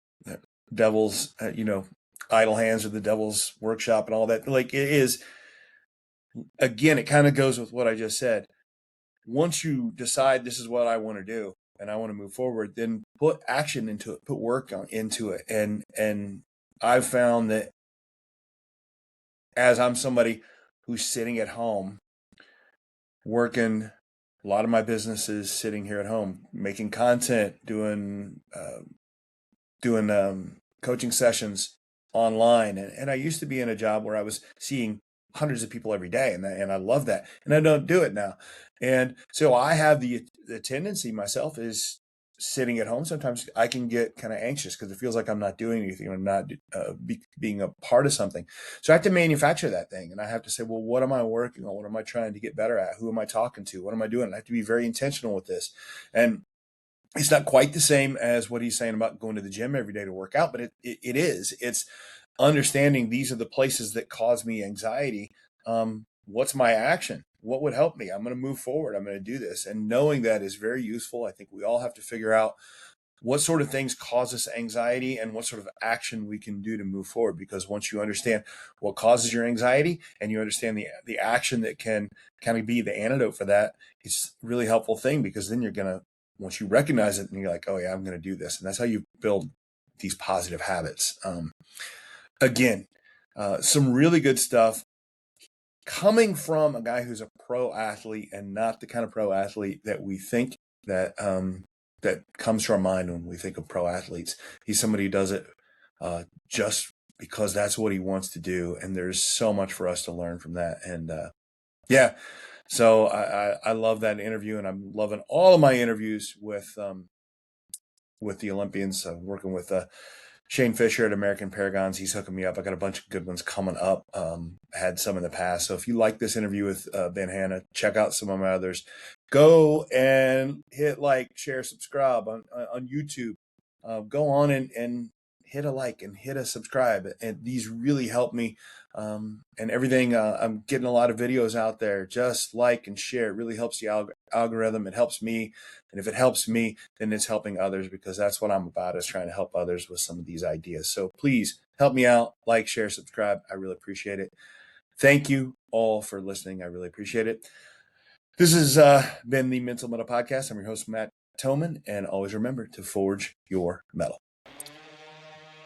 devil's, idle hands are the devil's workshop and all that. Like, it is, again, it kind of goes with what I just said. Once you decide this is what I want to do and I want to move forward, then put action into it, put work into it. And I've found that as I'm somebody who's sitting at home working, a lot of my business is sitting here at home, making content, doing coaching sessions online. And I used to be in a job where I was seeing hundreds of people every day, and I love that. And I don't do it now. And so I have the tendency myself is sitting at home. Sometimes I can get kind of anxious because it feels like I'm not doing anything. I'm not being a part of something. So I have to manufacture that thing. And I have to say, well, what am I working on? What am I trying to get better at? Who am I talking to? What am I doing? I have to be very intentional with this. And it's not quite the same as what he's saying about going to the gym every day to work out, but it is. It's understanding these are the places that cause me anxiety. What's my action? What would help me? I'm going to move forward. I'm going to do this. And knowing that is very useful. I think we all have to figure out what sort of things cause us anxiety and what sort of action we can do to move forward. Because once you understand what causes your anxiety and you understand the action that can kind of be the antidote for that, it's a really helpful thing, because then you're going to, once you recognize it and you're like, oh yeah, I'm going to do this. And that's how you build these positive habits. Again, Some really good stuff coming from a guy who's a pro athlete and not the kind of pro athlete that we think that comes to our mind when we think of pro athletes. He's somebody who does it just because that's what he wants to do. And there's so much for us to learn from that. And so I love that interview, and I'm loving all of my interviews with the Olympians. Working with Shane Fisher at American Paragons. He's hooking me up. I got a bunch of good ones coming up. Had some in the past. So if you like this interview with Ben Hanna, check out some of my others. Go and hit like, share, subscribe on YouTube. Go on and hit a like and hit a subscribe. And these really help me. And everything, I'm getting a lot of videos out there. Just like and share. It really helps the algorithm. It helps me. And if it helps me, then it's helping others, because that's what I'm about, is trying to help others with some of these ideas. So please help me out. Like, share, subscribe. I really appreciate it. Thank you all for listening. I really appreciate it. This has been the Mental Mettle Podcast. I'm your host, Matt Thomann, and always remember to forge your metal.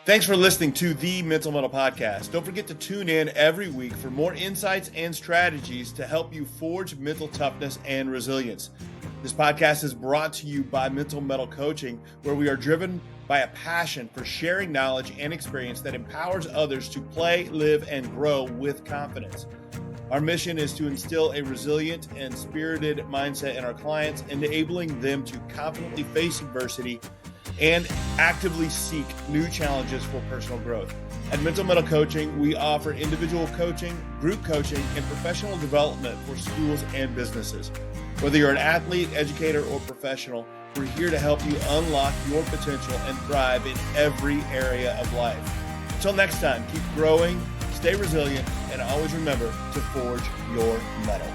Thanks for listening to the Mental Mettle Podcast. Don't forget to tune in every week for more insights and strategies to help you forge mental toughness and resilience. This podcast is brought to you by Mental Mettle Coaching, where we are driven by a passion for sharing knowledge and experience that empowers others to play, live, and grow with confidence. Our mission is to instill a resilient and spirited mindset in our clients, enabling them to confidently face adversity and actively seek new challenges for personal growth. At Mental Mettle Coaching, we offer individual coaching, group coaching, and professional development for schools and businesses. Whether you're an athlete, educator, or professional, we're here to help you unlock your potential and thrive in every area of life. Until next time, keep growing, stay resilient, and always remember to forge your metal.